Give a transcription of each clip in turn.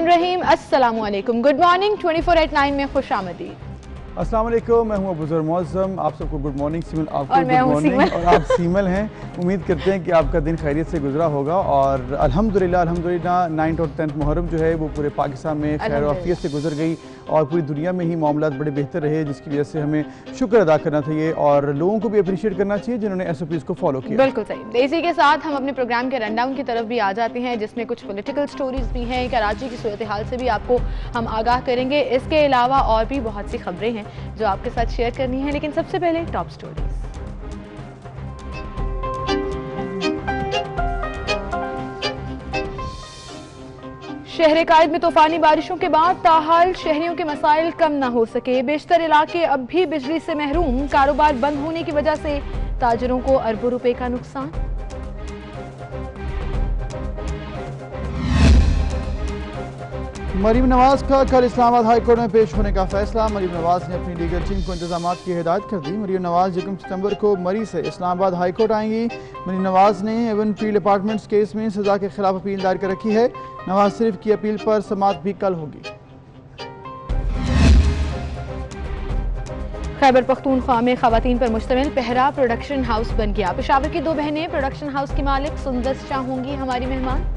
रहीम अस्सलामुअलैकुम, good morning. 24/9 में खुश आमदी। अस्सलाम वालेकुम, मैं हूं अबूज़र मुअज़्ज़म। आप सबको गुड मॉर्निंग। सीमल आपको और गुड मॉर्निंग। और आप सीमल हैं। उम्मीद करते हैं कि आपका दिन खैरियत से गुजरा होगा और अल्हम्दुलिल्लाह 9th और 10th मुहर्रम जो है वो पूरे पाकिस्तान में खैर आफियत से गुजर गई और पूरी दुनिया में ही मामलात बड़े बेहतर रहे, जिसकी वजह से हमें शुक्र अदा करना चाहिए और लोगों को भी अप्रिशिएट करना चाहिए जिन्होंने SOPs को फॉलो किया। बिल्कुल सही। इसी के साथ हम अपने प्रोग्राम के रनडाउन की तरफ भी आ जाते हैं, जिसमें कुछ पॉलिटिकल स्टोरीज भी हैं। कराची की सूरत हाल से भी आपको हम आगाह करेंगे। इसके अलावा और भी बहुत सी खबरें हैं जो आपके साथ शेयर करनी है, लेकिन सबसे पहले टॉप स्टोरीज। शहर कायद में तूफानी बारिशों के बाद ताहाल शहरियों के मसाइल कम न हो सके। बेशतर इलाके अब भी बिजली से महरूम। कारोबार बंद होने की वजह से ताजरों को अरबों रुपए का नुकसान। मरीम नवाज का कल इस्लामाबाद हाई कोर्ट में पेश होने का फैसला। मरीम नवाज ने अपनी लीगल टीम को इंतजाम की हिदायत कर दी। मरीम नवाज 1 सितंबर को मरी से इस्लामाबाद हाई कोर्ट आएंगी। मरीम नवाज ने एवन फील्ड अपार्टमेंट्स केस में सजा के खिलाफ अपील दायर कर रखी है। नवाज शरीफ की अपील पर समाअत भी कल होगी। खैबर पख्तूनख्वा में खवातीन पर मुश्तमिल पहरा प्रोडक्शन हाउस बन गया। पेशावर की 2 बहनें प्रोडक्शन हाउस की मालिक सुंदस शाह होंगी हमारी मेहमान।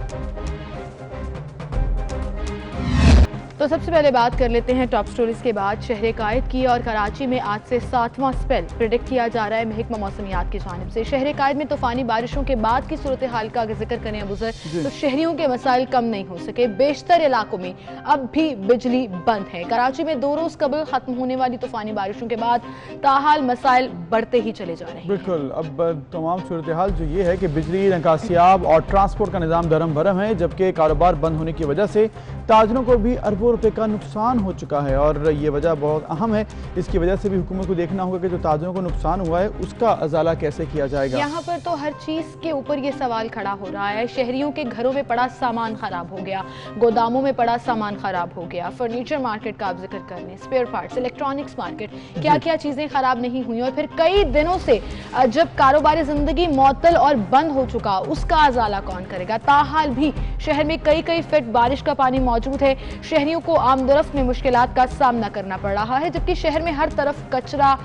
तो सबसे पहले बात कर लेते हैं टॉप स्टोरीज के बाद शहर कायद की। और कराची में आज से 7वां स्पेल प्रिडिक्ट किया जा रहा है महकमा मौसमियात की जानिब से। शहर कायद में तूफानी बारिशों के बाद की सूरत हाल का अगर जिक्र करें अबूज़र, तो शहरियों के मसाइल कम नहीं हो सके। बेशतर इलाकों में अब भी बिजली बंद है। कराची में 2 रोज कबल खत्म होने वाली तूफानी बारिशों के बाद ताहाल मसाइल बढ़ते ही चले जा रहे हैं। बिल्कुल, अब तमाम सूरत हाल जो ये है कि बिजली, निकासियाब और ट्रांसपोर्ट का निज़ाम दरम भरम है, जबकि कारोबार बंद होने की वजह से ताजरों को भी अरबों रुपए का नुकसान हो चुका है और ये वजह बहुत अहम है। इसकी वजह से भी हुकूमत को देखना होगा कि जो ताजरों को नुकसान हुआ है उसका अजाला कैसे किया जाएगा। यहाँ पर तो हर चीज के ऊपर ये सवाल खड़ा हो रहा है। शहरियों के घरों में पड़ा सामान खराब हो गया, गोदामों में पड़ा सामान खराब हो गया, फर्नीचर मार्केट का आप जिक्र कर लें, स्पेयर पार्ट्स, इलेक्ट्रॉनिक्स मार्केट, क्या क्या चीजें खराब नहीं हुई। और फिर कई दिनों से जब कारोबारी जिंदगी मुअत्तल और बंद हो चुका, उसका अजाला कौन करेगा। ताहाल भी शहर में कई फीट बारिश का पानी मौजूद है। शहरियों को आमदरफ्त में मुश्किलात का सामना करना पड़ रहा है, जबकि शहर में हर तरफ कचरा,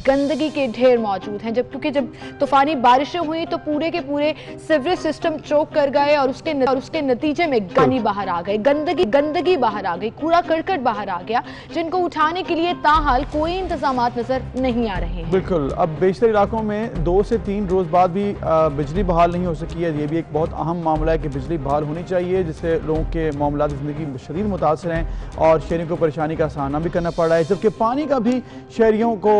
गंदगी के ढेर मौजूद हैं। क्योंकि जब तूफानी बारिशें हुई तो पूरे के पूरे सीवरेज सिस्टम चौक कर गए और उसके नतीजे में पानी बाहर आ गए, गंदगी बाहर आ गई, कूड़ा करकट बाहर आ गया, जिनको उठाने के लिए ताहाल कोई इंतजाम नजर नहीं आ रहे हैं। बिल्कुल, अब बेशतर इलाकों में 2 से 3 रोज बाद भी बिजली बहाल नहीं हो सकी है। ये भी एक बहुत अहम मामला है कि बिजली बहाल होनी चाहिए, जिससे लोगों के मामलात ज़िंदगी शदीद मुतासर हैं और शहरियों को परेशानी का सामना भी करना पड़ रहा है। जबकि पानी का भी शहरियों को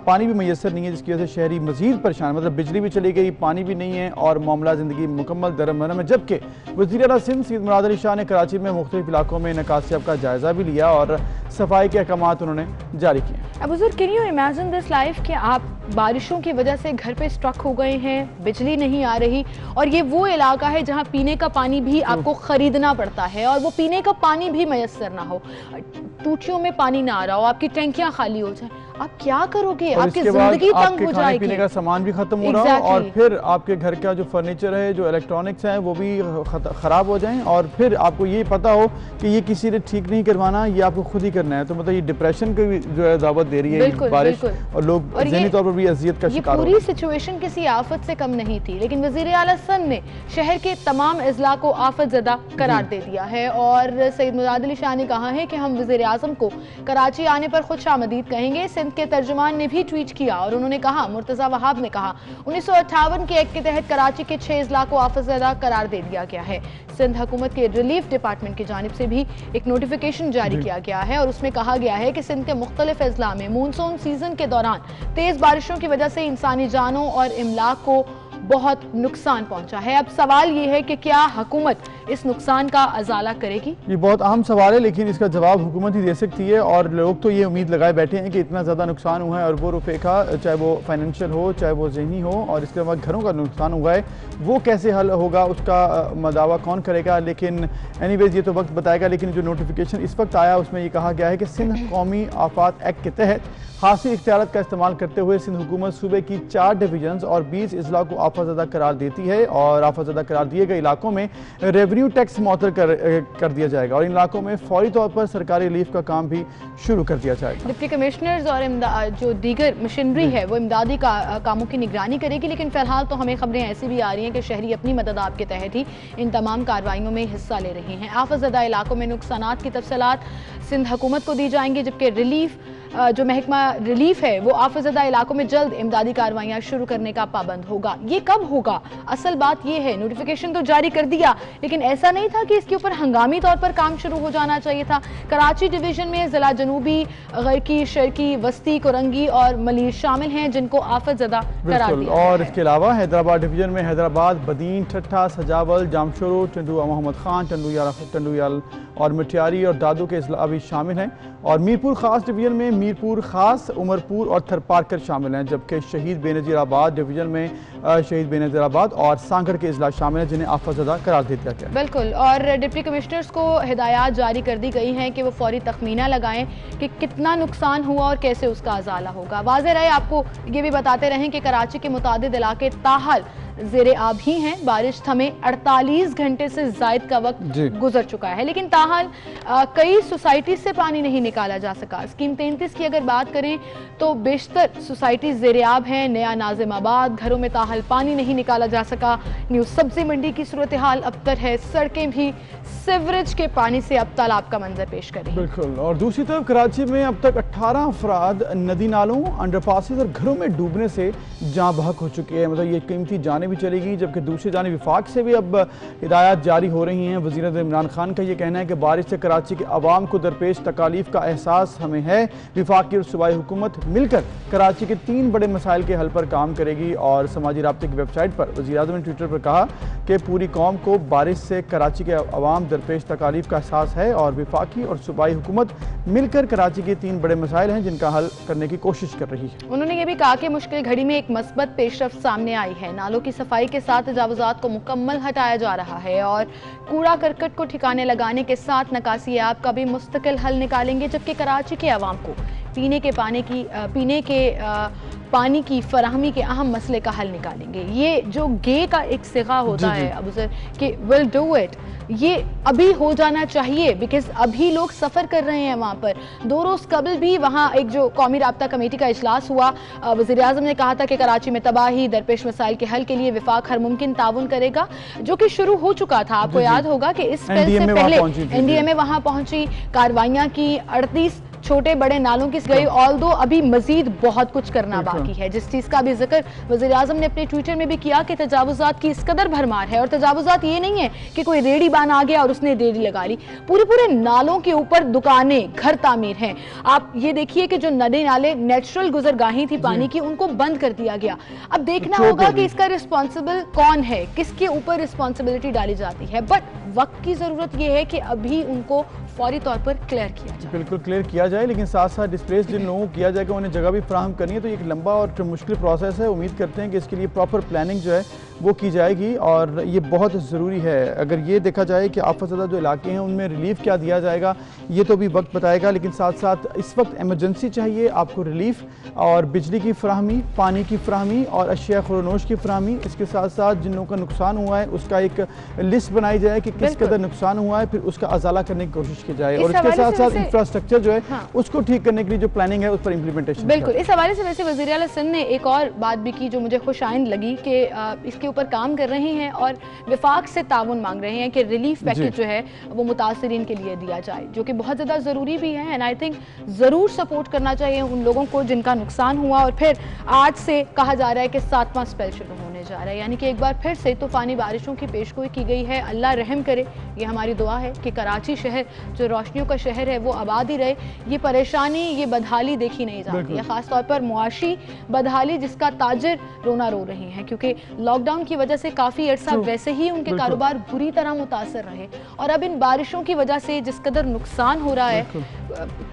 पानी भी मैसर नहीं है, जिसकी वजह से शहरी मजीद परेशान। मतलब बिजली भी चली गई, पानी भी नहीं है और मामला ज़िंदगी मुकम्मल दरम भरम है। जबकि वज़ीर आला सिंध सैयद मुराद अली शाह ने कराची में मुख्तलिफ इलाकों में निकासियाब का जायजा भी लिया और सफाई के अहकाम उन्होंने जारी किए। अब हुज़ूर, can you imagine this life कि आप बारिशों की वजह से घर पे स्ट्रक हो गए हैं, बिजली नहीं आ रही, और ये वो इलाका है जहाँ पीने का पानी भी आपको खरीदना पड़ता है और वो पीने का पानी भी मैसर ना हो, टूटियों में पानी ना आ रहा हो, आपकी टैंकियां खाली हो जाए, आप क्या करोगे? आपकी जिंदगी तंग हो जाएगी, पीने का सामान भी खत्म हो रहा हो और फिर आपके घर का जो फर्नीचर है, जो इलेक्ट्रॉनिक्स है, वो भी खराब हो जाएं और फिर आपको ये पता हो कि ये किसी ने ठीक नहीं करवाना, ये आपको खुद ही करना है। तो मतलब ये डिप्रेशन की जो है दावत दे रही है बारिश और लोग ज़हनी तौर पर भी अजियत का शिकार हो रहे हैं। पूरी सिचुएशन किसी आफत से कम नहीं थी, लेकिन वज़ीर आला सिंध ने शहर के तमाम अजला को आफत ज़दा करार दे दिया है और सैयद मुराद अली शाह ने कहा है कि हम वज़ीर आज़म को कराची आने पर खुशामदीद कहेंगे। सिंध के तर्जुमान ने भी ट्वीट किया और उन्होंने कहा, मुर्तज़ा वहाब ने कहा, 1958 के एक्ट के तहत कराची के 6 अजला को आफत ज़दा करार दे दिया गया है। सिंध हुकूमत के रिलीफ डिपार्टमेंट की जानिब से भी एक नोटिफिकेशन जारी किया गया है और उसमें कहा गया है कि सिंध के मुख्तलिफ अजला में मानसून सीजन के दौरान तेज बारिशों की वजह से इंसानी जानों और इमलाक को बहुत नुकसान पहुंचा है। अब सवाल ये है कि क्या हुकूमत इस नुकसान का अजाला करेगी? ये बहुत अहम सवाल है, लेकिन इसका जवाब हुकूमत ही दे सकती है और लोग तो ये उम्मीद लगाए बैठे हैं कि इतना ज़्यादा नुकसान हुआ है अरबों रुपए का, चाहे वो फाइनेंशियल हो, चाहे वो ज़हनी हो, और इसके बाद घरों का नुकसान हुआ है, वो कैसे हल होगा, उसका दावा कौन करेगा। लेकिन एनीवेज ये तो वक्त बताएगा। लेकिन जो नोटिफिकेशन इस वक्त आया उसमें ये कहा गया है कि सिंध कौमी आफात एक्ट के तहत खासी इख्तियारात का इस्तेमाल करते हुए सिंध हुकूमत सूबे की 4 डिवीजन और 20 अजला को आफतज़दा करार देती है और आफतज़दा करार दिए गए इलाकों में रेवेन्यू टैक्स मुअत्तल कर दिया जाएगा और इन इलाकों में फौरी तौर पर सरकारी रिलीफ का काम भी शुरू कर दिया जाएगा। डिप्टी कमिश्नर्स और जो दीगर मशीनरी है वो इमदादी कामों की निगरानी करेगी, लेकिन फिलहाल तो हमें खबरें ऐसी भी आ रही हैं कि शहरी अपनी मदद आपके तहत ही इन तमाम कार्रवाइयों में हिस्सा ले रहे हैं। आफतज़दा इलाकों में नुकसानात की तफसीलात सिंध हुकूमत को दी जाएंगी, जबकि रिलीफ जो महकमा रिलीफ है वो आफतज़दा इलाकों में जल्द इमदादी कार्रवाइयां शुरू करने का पाबंद होगा। ये कब होगा? असल बात ये है, नोटिफिकेशन तो जारी कर दिया, लेकिन ऐसा नहीं था कि इसके ऊपर हंगामी तौर पर काम शुरू हो जाना चाहिए था। कराची डिवीजन में जिला जनूबी, गर्की, शर्की, वस्ती, कोरंगी और मलीर शामिल हैं जिनको आफतज़दा करार दिया और इसके अलावा हैदराबाद डिवीजन में हैदराबाद, बदीन, ठट्ठा, सजावल, जामशोरो, टंडू मोहम्मद खान, टंडूयाल और मटियारी और दादू के अजला भी शामिल हैं और मीरपुर खास डिवीजन में मीरपुर खास, उमरपुर और थरपारकर शामिल हैं, जबकि शहीद बेनज़ीराबाद डिवीजन में शहीद बेनज़ीराबाद और सांगड़ के अजला शामिल हैं जिन्हें आफतज़दा करार दे दिया गया। बिल्कुल, और डिप्टी कमिश्नर्स को हिदायत जारी कर दी गई हैं कि वो फौरी तखमीना लगाएं कि कितना नुकसान हुआ और कैसे उसका अजाला होगा। वाज़ेह रहे आपको ये भी बताते रहें कि कराची के मुतादिद इलाके ताहाल ज़ेरे आब ही हैं। बारिश थमे 48 घंटे से ज़ायद का वक्त गुजर चुका है, लेकिन ताहाल कई सोसाइटी से पानी नहीं निकाला जा सका। स्कीम 33 की अगर बात करें तो बेशतर सोसाइटी ज़ेरे आब हैं। नया नाजिमाबाद, घरों में ताहाल पानी नहीं निकाला जा सका। न्यू सब्जी मंडी की सूरत हाल अबतर है। सड़कें भी सीवरेज के पानी से अब तालाब का मंजर पेश करें। बिल्कुल, और दूसरी तरफ कराची में अब तक 18 अफराद नदी नालों, अंडरपासेस और घरों में डूबने से जाँ बहक हो चुकी है। मतलब ये कीमती जानें भी चली गई, जबकि दूसरी जानिब विफाक से भी अब हिदायत जारी हो रही हैं। वज़ीर आज़म इमरान खान का ये कहना है कि बारिश से कराची के अवाम को दरपेश तकालीफ का एहसास हमें है। विफाकी और सूबाई हुकूमत मिलकर कराची के 3 बड़े मसाइल के हल पर काम करेगी और समाजी राब्ते की वेबसाइट पर वज़ीर आज़म ने ट्विटर पर कहा कि पूरी कौम को बारिश से कराची के अवाम दरपेश तकालीफ का एहसास है और विफाकी और सूबाई हुकूमत मिलकर कराची के 3 बड़े मसाइल हैं जिनका हल करने की कोशिश कर रही है। उन्होंने ये भी कहा कि मुश्किल घड़ी में एक मस्बत पेशरफ्त सामने आई है। नालों की सफाई के साथ तजावुजात को मुकम्मल हटाया जा रहा है और कूड़ा करकट को ठिकाने लगाने के साथ नकासी ऐप का भी मुस्तकिल हल निकालेंगे, जबकि कराची के अवाम को पीने के पानी की फराहमी के अहम मसले का हल निकालेंगे। ये जो गे का एक सिगा होता है अब उसे कि विल डू इट, ये अभी हो जाना चाहिए, बिकॉज अभी लोग सफ़र कर रहे हैं वहाँ पर। 2 रोज़ कबल भी वहाँ एक जो कौमी राब्ता कमेटी का इजलास हुआ, वज़ीर आज़म ने कहा था कि कराची में तबाही दरपेश मसाइल के हल के लिए विफाक हर मुमकिन ताउन करेगा, जो कि शुरू हो चुका था। आपको याद होगा कि इस स्पेल से पहले NDMA वहाँ पहुँची, कार्रवाइयाँ की, 38 छोटे बड़े नालों की गई। ऑल्दो अभी मजीद बहुत कुछ करना बाकी है, जिस चीज़ का भी जिक्र वज़ीर आज़म ने अपने ट्विटर में भी किया कि तजावुजात की इस कदर भरमार है। और तजावुजात ये नहीं है कि कोई रेडी बान आ गया और उसने रेडी लगा ली, पूरे नालों के ऊपर दुकानें, घर तामीर हैं। आप ये देखिए कि जो नदी नाले नेचुरल गुजरगाही थी पानी की, उनको बंद कर दिया गया। अब देखना होगा कि इसका रिस्पॉन्सिबल कौन है, किसके ऊपर रिस्पॉन्सिबिलिटी डाली जाती है। बट वक्त की ज़रूरत यह है कि अभी उनको फौरी तौर पर क्लियर किया जाए। बिल्कुल क्लियर किया जाए, लेकिन साथ साथ डिस्प्लेस जिन लोगों को किया जाएगा उन्हें जगह भी फराहम करनी है, तो एक लंबा और मुश्किल प्रोसेस है। उम्मीद करते हैं कि इसके लिए प्रॉपर प्लानिंग जो है वो की जाएगी और ये बहुत ज़रूरी है। अगर ये देखा जाए कि आफतज़दा जो इलाके हैं उनमें रिलीफ क्या दिया जाएगा ये तो भी वक्त बताएगा, लेकिन साथ साथ इस वक्त एमरजेंसी चाहिए आपको रिलीफ और बिजली की फराहमी, पानी की फराहमी और अशिया खुरोनोश की फराहमी। इसके साथ साथ जिन लोगों का नुकसान हुआ है उसका एक लिस्ट बनाई जाए कि किस कदर नुकसान हुआ है, फिर उसका अजाला करने की कोशिश की जाए और इसके साथ साथ इंफ्रास्ट्रक्चर जो है उसको ठीक करने के लिए जो प्लानिंग है उस पर इम्प्लीमेंटेशन। बिल्कुल, इस हवाले से वैसे वज़ीर आला सिंध ने एक और बात भी की जो मुझे खुशाइंद लगी कि इसके ऊपर काम कर रहे हैं और विफाक से ताउन मांग रहे हैं कि रिलीफ पैकेज जो है वो मुतासरीन के लिए दिया जाए, जो कि बहुत ज़्यादा ज़रूरी भी है। एंड आई थिंक ज़रूर सपोर्ट करना चाहिए उन लोगों को जिनका नुकसान हुआ। और फिर आज से कहा जा रहा है कि 7वां स्पेल शुरू होने जा रहा है, यानी कि एक बार फिर से तूफ़ानी बारिशों की पेशगोई की गई है। अल्लाह रहम करे, ये हमारी दुआ है कि कराची शहर जो रोशनियों का शहर है वो आबाद ही रहे। ये परेशानी, ये बदहाली देखी नहीं जाती है, ख़ासतौर पर मुआशी बदहाली जिसका ताजिर रोना रो रहे हैं, क्योंकि लॉकडाउन की वजह से काफ़ी अर्सा वैसे ही उनके कारोबार बुरी तरह मुतासर रहे और अब इन बारिशों की वजह से जिस कदर नुकसान हो रहा है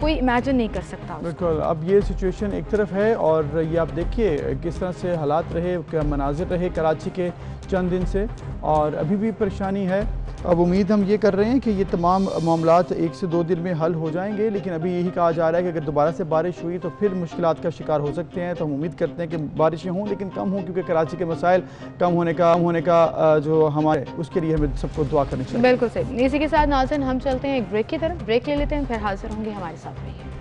कोई इमेजिन नहीं कर सकता। बिल्कुल, अब ये सिचुएशन एक तरफ है और ये आप देखिए किस तरह से हालात रहे, क्या मनाजिर रहे। रहे कराची के चंद दिन से और अभी भी परेशानी है। अब उम्मीद हम ये कर रहे हैं कि ये तमाम मामलात 1 से 2 दिन में हल हो जाएंगे, लेकिन अभी यही कहा जा रहा है कि अगर दोबारा से बारिश हुई तो फिर मुश्किलात का शिकार हो सकते हैं। तो हम उम्मीद करते हैं कि बारिशें हों लेकिन कम हों, क्योंकि कराची के मसाइल कम होने का जो हमारे उसके लिए हमें सबको दुआ करनी चाहिए। बिल्कुल सही। इसी के साथ नाज़रीन हम चलते हैं एक ब्रेक की तरफ, ब्रेक ले लेते हैं, फिर हाजिर होंगे, हमारे साथ रहिए।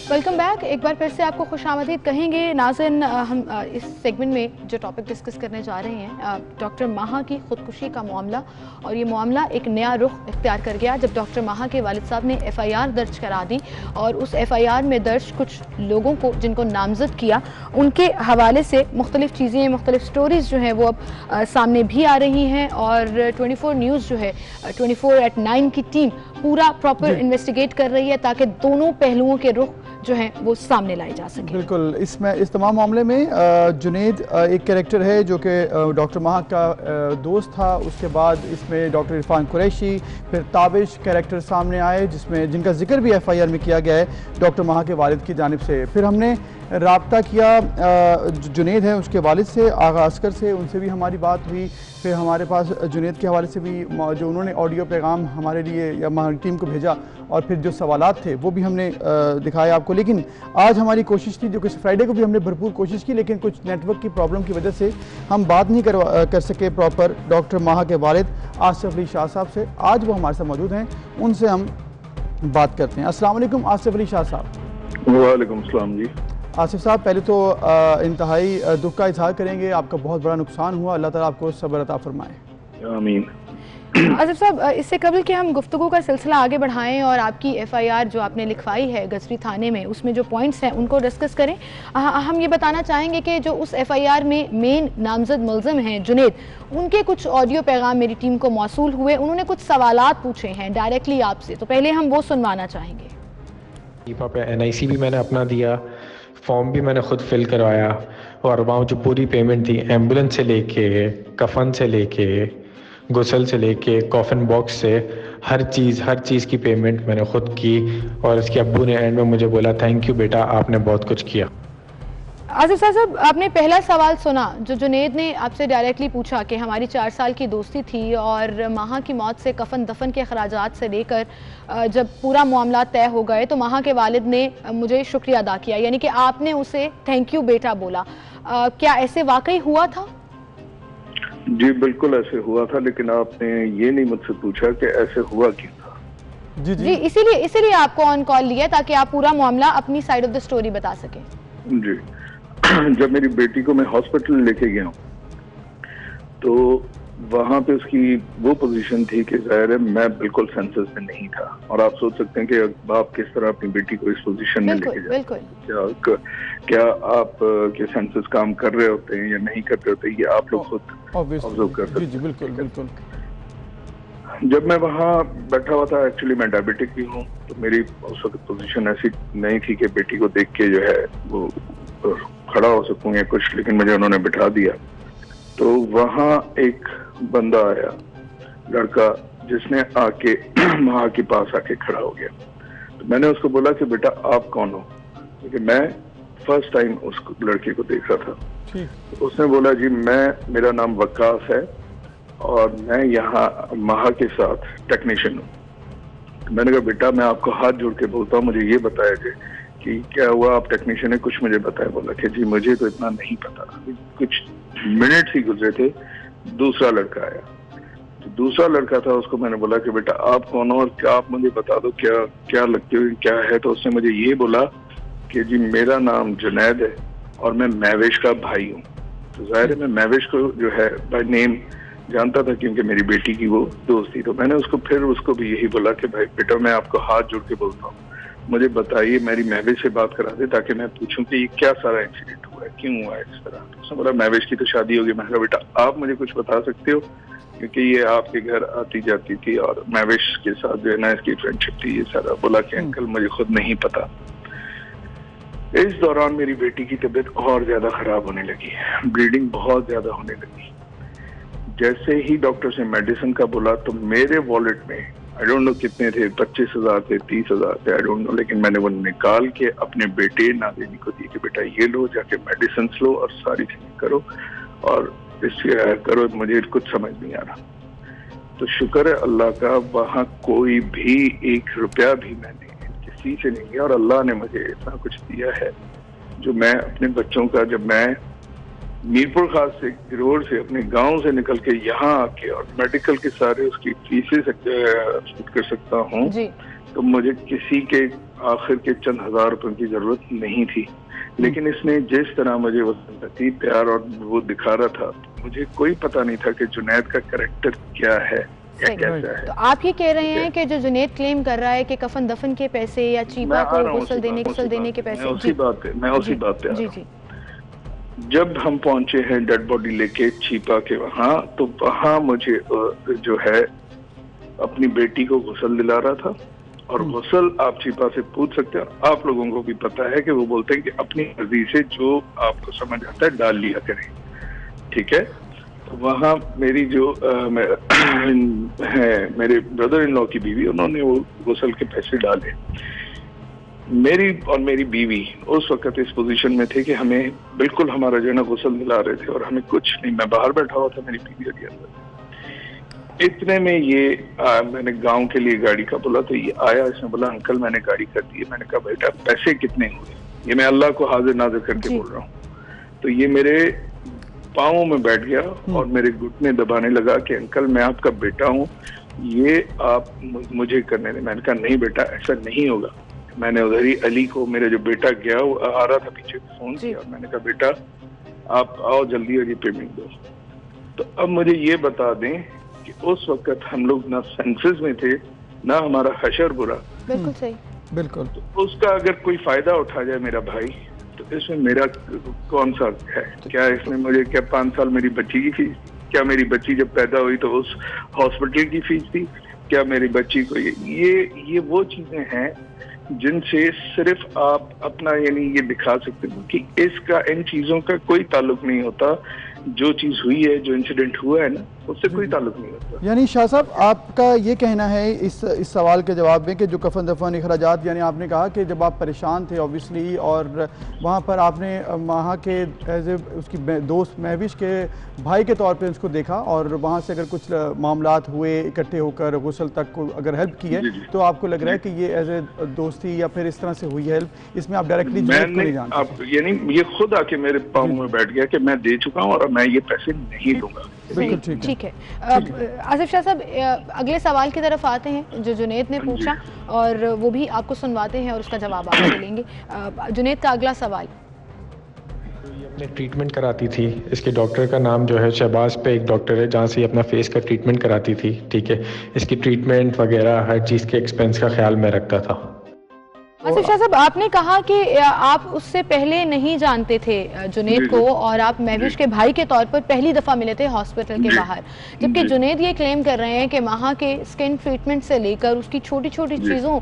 Welcome back. एक बार फिर से आपको खुशामदीद कहेंगे नाज़रीन। हम इस सेगमेंट में जो टॉपिक डिस्कस करने जा रहे हैं डॉक्टर माहा की खुदकुशी का मामला, और ये मामला एक नया रुख इख्तियार कर गया जब डॉक्टर माहा के वालिद साहब ने FIR दर्ज करा दी और उस FIR में दर्ज कुछ लोगों को जिनको नामजद किया उनके हवाले से मुख्तलिफ चीज़ें, मुख्तलिफ स्टोरीज़ जो हैं वो अब सामने भी आ रही हैं और 24 न्यूज़ जो है 24/9 की टीम पूरा प्रॉपर इन्वेस्टिगेट कर रही है ताकि दोनों पहलुओं के रुख जो है वो सामने लाए जा सके। बिल्कुल। इस तमाम मामले में जुनेद एक कैरेक्टर है जो कि डॉक्टर माहा का दोस्त था। उसके बाद इसमें डॉक्टर इरफान कुरैशी, फिर ताबिश कैरेक्टर सामने आए जिनका जिक्र भी FIR में किया गया है डॉक्टर माहा के वालिद की जानिब से। फिर हमने राब्ता किया जुनेद है उसके वालिद से, आगा अस्कर से, उनसे भी हमारी बात हुई। फिर हमारे पास जुनेद के हवाले से भी जो उन्होंने ऑडियो पैगाम हमारे लिए या हमारी टीम को भेजा और फिर जो सवालात थे वो भी हमने दिखाया आपको। लेकिन आज हमारी कोशिश थी, जो कि फ्राइडे को भी हमने भरपूर कोशिश की, लेकिन कुछ नेटवर्क की प्रॉब्लम की वजह से हम बात नहीं कर सके प्रॉपर डॉक्टर माहा के वालिद आसिफ अली शाह साहब से। आज वो हमारे साथ मौजूद हैं, उनसे हम बात करते हैं। अस्सलाम वालेकुम आसिफ अली शाह साहब। वालेकुम सलाम जी। आसिफ साहब, पहले तो इंतहाई दुख का इजहार करेंगे, आपका बहुत बड़ा नुकसान हुआ, अल्लाह ताला आपको सब्र अता फरमाए। आमीन। आसिफ साहब, इससे कबल कि हम गुफ्तगू का सिलसिला आगे बढ़ाएं और आपकी FIR जो आपने लिखवाई है गजरी थाने में उसमें जो पॉइंट्स हैं उनको डिस्कस करें, हम ये बताना चाहेंगे कि जो उस FIR में मेन नामजद मुलजिम हैं जुनेद, उनके कुछ ऑडियो पैगाम मेरी टीम को मौसूल हुए, उन्होंने कुछ सवालात पूछे हैं डायरेक्टली आपसे, तो पहले हम वो सुनवाना चाहेंगे। NIC भी मैंने अपना दिया, फॉर्म भी मैंने खुद फिल करवाया और वहाँ जो पूरी पेमेंट थी एम्बुलेंस से लेके कफन से लेके गुसल से लेके कॉफिन बॉक्स से हर चीज़ की पेमेंट मैंने खुद की और इसके अब्बू ने एंड में मुझे बोला थैंक यू बेटा, आपने बहुत कुछ किया। आसिफ साहब, आपने पहला सवाल सुना जो जुनेद ने आपसे डायरेक्टली पूछा कि हमारी 4 साल की दोस्ती थी और माहा की मौत से कफन दफन के अखराजात से लेकर जब पूरा मामला तय हो गए तो माहा के वालिद ने मुझे शुक्रिया अदा किया, यानी कि आपने उसे थैंक यू बेटा बोला। क्या ऐसे वाकई हुआ था? जी बिल्कुल ऐसे हुआ था, लेकिन आपने ये नहीं मुझसे पूछा कि ऐसे हुआ क्यों था। जी इसीलिए आपको ऑन कॉल लिया ताकि आप पूरा मामला अपनी साइड ऑफ द स्टोरी बता सकें। जी जब मेरी बेटी को मैं हॉस्पिटल लेके गया तो वहां पे उसकी वो पोजीशन थी कि जाहिर है मैं बिल्कुल सेंसस में नहीं था, और आप सोच सकते हैं कि बाप किस तरह अपनी बेटी को इस पोजीशन में लेके जाए। क्या आप के सेंसस काम कर रहे होते हैं या नहीं कर रहे होते, ये आप लोग खुद ऑब्जर्व कर सकते हैं। जी बिल्कुल। जब मैं वहाँ बैठा हुआ था, एक्चुअली मैं डायबिटिक भी हूँ, तो मेरी उस वक्त पोजीशन ऐसी नहीं थी कि बेटी को देख के जो है वो खड़ा हो सकूं या कुछ, लेकिन मुझे उन्होंने बिठा दिया। तो वहाँ एक बंदा आया, लड़का, जिसने आके माँ के पास आके खड़ा हो गया। तो मैंने उसको बोला कि बेटा आप कौन हो, क्योंकि मैं फर्स्ट टाइम उस लड़के को देख रहा था। तो उसने बोला जी मेरा नाम वक्कास है और मैं यहाँ माहा के साथ टेक्नीशियन हूँ। तो मैंने कहा बेटा मैं आपको हाथ जोड़ के बोलता हूँ, मुझे ये बताया कि क्या हुआ, आप टेक्नीशियन है, कुछ मुझे बताया। बोला कि जी मुझे तो इतना नहीं पता। कुछ मिनट ही गुजरे थे, दूसरा लड़का आया। तो दूसरा लड़का था, उसको मैंने बोला कि बेटा आप कौन हो और क्या आप मुझे बता दो क्या लगते हो, क्या है। तो उसने मुझे ये बोला कि जी मेरा नाम जुनैद है और मैं महवेश का भाई हूँ। तो जाहिर है मैं महवेश को जो है बाय नेम जानता था क्योंकि मेरी बेटी की वो दोस्त थी। तो मैंने उसको भी यही बोला कि भाई बेटा मैं आपको हाथ जोड़ के बोलता हूँ, मुझे बताइए, मेरी महवेश से बात करा दे ताकि मैं पूछूं कि ये क्या सारा इंसिडेंट हुआ है, क्यों हुआ है इस तरह। तो उसने बोला महवेश की तो शादी होगी। मैंने कहा बेटा आप मुझे कुछ बता सकते हो, क्योंकि ये आपके घर आती जाती थी और महवेश के साथ जो है ना इसकी फ्रेंडशिप थी, ये सारा। बोला कि अंकल मुझे खुद नहीं पता। इस दौरान मेरी बेटी की तबीयत और ज्यादा खराब होने लगी, ब्लीडिंग बहुत ज्यादा होने लगी। जैसे ही डॉक्टर से मेडिसिन का बोला तो मेरे वॉलेट में आई डोंट नो कितने थे, 25,000 थे, 30,000 थे, आई डोंट नो, लेकिन मैंने वो निकाल के अपने बेटे नादिनी को दी कि बेटा ये लो, जाके मेडिसिन लो और सारी चीजें करो और इससे करो, मुझे कुछ समझ नहीं आ रहा। तो शुक्र है अल्लाह का, वहाँ कोई भी 1 रुपया भी मैंने किसी से नहीं लिया और अल्लाह ने मुझे इतना कुछ दिया है जो मैं अपने बच्चों का, जब मैं मीरपुर खास से गिरोड़ से अपने गांव से निकल के यहाँ आके और मेडिकल के सारे उसकी फीसें कर सकता हूँ, तो मुझे किसी के आखिर के चंद हजार रुपए की जरूरत नहीं थी। लेकिन इसने जिस तरह मुझे वो सिंपैथी, प्यार और वो दिखा रहा था, मुझे कोई पता नहीं था कि जुनैद का कैरेक्टर क्या है या कैसा है। तो आप ये कह रहे हैं कि जो जुनैद क्लेम कर रहा है कि कफन दफन के पैसे या चीपा को गुस्ल देने के पैसे, मैं उसी बात पे जी। जब हम पहुंचे हैं डेड बॉडी लेके चीपा के वहाँ, तो वहाँ मुझे जो है अपनी बेटी को गुस्ल दिला रहा था। और गुस्ल आप चीपा से पूछ सकते हैं, आप लोगों को भी पता है कि वो बोलते हैं कि अपनी मर्जी से जो आपको समझ आता है डाल लिया करें, ठीक है। तो वहाँ मेरी जो है मेरे ब्रदर इन लॉ की बीवी, उन्होंने वो गुस्ल के पैसे डाले। मेरी और मेरी बीवी उस वक्त इस पोजीशन में थे कि हमें बिल्कुल हमारा जो है ना गुस्ल दिला रहे थे और हमें कुछ नहीं, मैं बाहर बैठा हुआ था, मेरी बीवी के अंदर। इतने में ये मैंने गांव के लिए गाड़ी का बोला, तो ये आया, इसने बोला अंकल मैंने गाड़ी कर दी है। मैंने कहा बेटा पैसे कितने हुए? ये मैं अल्लाह को हाजिर नाजिर करके बोल रहा हूँ। तो ये मेरे पाँव में बैठ गया और मेरे घुटने दबाने लगा कि अंकल मैं आपका बेटा हूँ, ये आप मुझे करने दें। मैंने कहा नहीं बेटा ऐसा नहीं होगा। मैंने उधर ही अली को, मेरा जो बेटा गया वो आ रहा था पीछे, फोन किया और मैंने कहा बेटा आप आओ जल्दी और ये पेमेंट दो। तो अब मुझे ये बता दें कि उस वक्त हम लोग ना सेंसेस में थे, ना हमारा हशर बुरा। बिल्कुल सही, बिल्कुल। तो उसका अगर कोई फायदा उठा जाए मेरा भाई, तो इसमें मेरा कौन सा है? क्या इसमें मुझे, क्या 5 साल मेरी बच्ची की फीस? क्या मेरी बच्ची जब पैदा हुई तो उस हॉस्पिटल की फीस थी? क्या मेरी बच्ची को ये वो चीजें हैं जिनसे सिर्फ आप अपना यानी ये दिखा सकते हो कि इसका इन चीजों का कोई ताल्लुक नहीं होता। जो चीज हुई है, जो इंसिडेंट हुआ है ना, उससे कोई ताल्लुक नहीं होता। यानी शाह साहब आपका ये कहना है इस सवाल के जवाब में कि जो कफन दफन अखराजात, यानी आपने कहा कि जब आप परेशान थे ऑब्वियसली और वहाँ पर आपने वहाँ के एज ए उसकी दोस्त महविश के भाई के तौर पे उसको देखा और वहाँ से अगर कुछ मामलात हुए इकट्ठे होकर गुस्ल तक को अगर हेल्प की है, तो आपको लग रहा है कि ये एज ए दोस्ती या फिर इस तरह से हुई हेल्प, इसमें आप डायरेक्टली नहीं जानते? यानी ये खुद आके मेरे पाँव में बैठ गया कि मैं दे चुका हूँ और मैं ये पैसे नहीं दूंगा। ठीक है। आसिफ शाह साहब, अगले सवाल की तरफ आते हैं जो जुनैद ने पूछा और वो भी आपको सुनवाते हैं और उसका जवाब आप मिलेंगे। जुनैद का अगला सवाल। ये अपने ट्रीटमेंट कराती थी, इसके डॉक्टर का नाम जो है शहबाज पे एक डॉक्टर है जहाँ से ये अपना फेस का ट्रीटमेंट कराती थी, ठीक है। इसकी ट्रीटमेंट वगैरह हर चीज़ के एक्सपेंस का ख्याल मैं रखता था। आसिफ शाह साहब, आपने कहा कि आप उससे पहले नहीं जानते थे जुनैद को और आप महविश के भाई के तौर पर पहली दफा मिले थे हॉस्पिटल के बाहर, जबकि जुनैद ये क्लेम कर रहे हैं कि वहाँ के स्किन ट्रीटमेंट से लेकर उसकी छोटी छोटी चीज़ों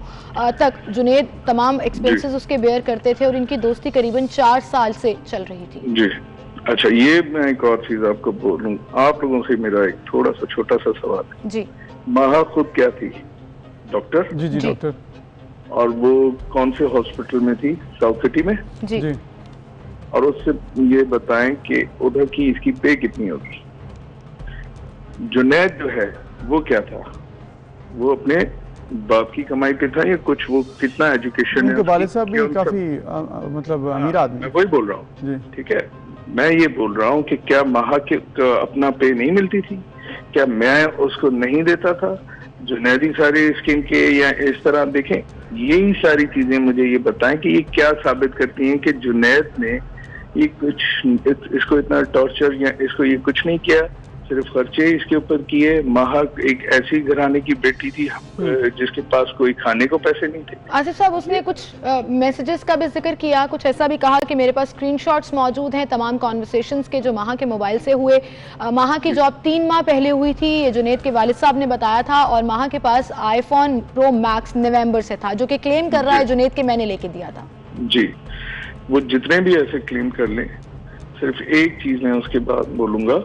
तक जुनैद तमाम एक्सपेंसेस उसके बेयर करते थे और इनकी दोस्ती करीबन 4 साल से चल रही थी। जी अच्छा, ये मैं एक और चीज आपको बोलूं, आप लोगों से मेरा एक थोड़ा सा छोटा सा सवाल जी। माहा खुद क्या थी? डॉक्टर? जी डॉक्टर। और वो कौन से हॉस्पिटल में थी? साउथ सिटी में जी। और उससे ये बताएं कि उधर की इसकी पे कितनी होगी? जुनैद जो है वो क्या था? वो अपने बाप की कमाई पे था या कुछ? वो कितना एजुकेशन है? वालिद साहब भी काफी मतलब अमीर आदमी। मैं वही बोल रहा हूँ, ठीक है। मैं ये बोल रहा हूँ कि क्या माहा के अपना पे नहीं मिलती थी? क्या मैं उसको नहीं देता था? जुनैदी सारी स्कीम के या इस तरह देखें, यही सारी चीजें मुझे ये बताएं कि ये क्या साबित करती हैं कि जुनैद ने ये कुछ इसको इतना टॉर्चर या इसको ये कुछ नहीं किया, सिर्फ खर्चे इसके ऊपर किए। माहा एक ऐसी घराने की बेटी थी जिसके पास कोई खाने को पैसे नहीं थे। आसिफ साहब, उसने कुछ मैसेजेस का भी जिक्र किया, कुछ ऐसा भी कहा कि मेरे पास स्क्रीनशॉट्स मौजूद हैं तमाम कॉन्वर्सेशंस के जो माहा के मोबाइल से हुए। माहा की जॉब 3 माह पहले हुई थी, ये जुनैद के वालिद साहब ने बताया था, और माहा के पास आईफोन प्रो मैक्स नवंबर से था, जो कि क्लेम कर रहा है जुनैद के मैंने लेके दिया था। जी, वो जितने भी ऐसे क्लेम कर लें, सिर्फ एक चीज मैं उसके बाद बोलूंगा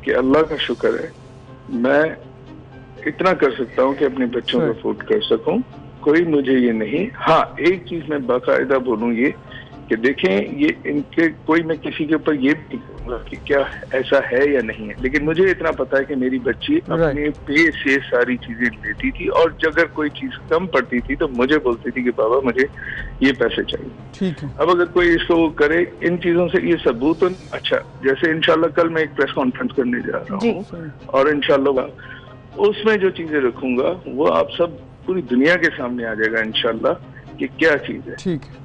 कि अल्लाह का शुक्र है मैं इतना कर सकता हूँ कि अपने बच्चों को अफोर्ड कर सकूं, कोई मुझे ये नहीं। हाँ, एक चीज मैं बाकायदा बोलूँ ये कि देखें, ये इनके कोई मैं किसी के ऊपर ये नहीं कहूँगा कि क्या ऐसा है या नहीं है, लेकिन मुझे इतना पता है कि मेरी बच्ची अपने पे से सारी चीजें लेती थी और अगर कोई चीज कम पड़ती थी तो मुझे बोलती थी कि बाबा मुझे ये पैसे चाहिए। ठीक है। अब अगर कोई इसको करे इन चीजों से, ये सबूत अच्छा, जैसे इंशाल्लाह कल मैं एक प्रेस कॉन्फ्रेंस करने जा रहा हूँ और इंशाल्लाह उसमें जो चीजें रखूंगा वो आप सब पूरी दुनिया के सामने आ जाएगा इंशाल्लाह कि क्या चीज है।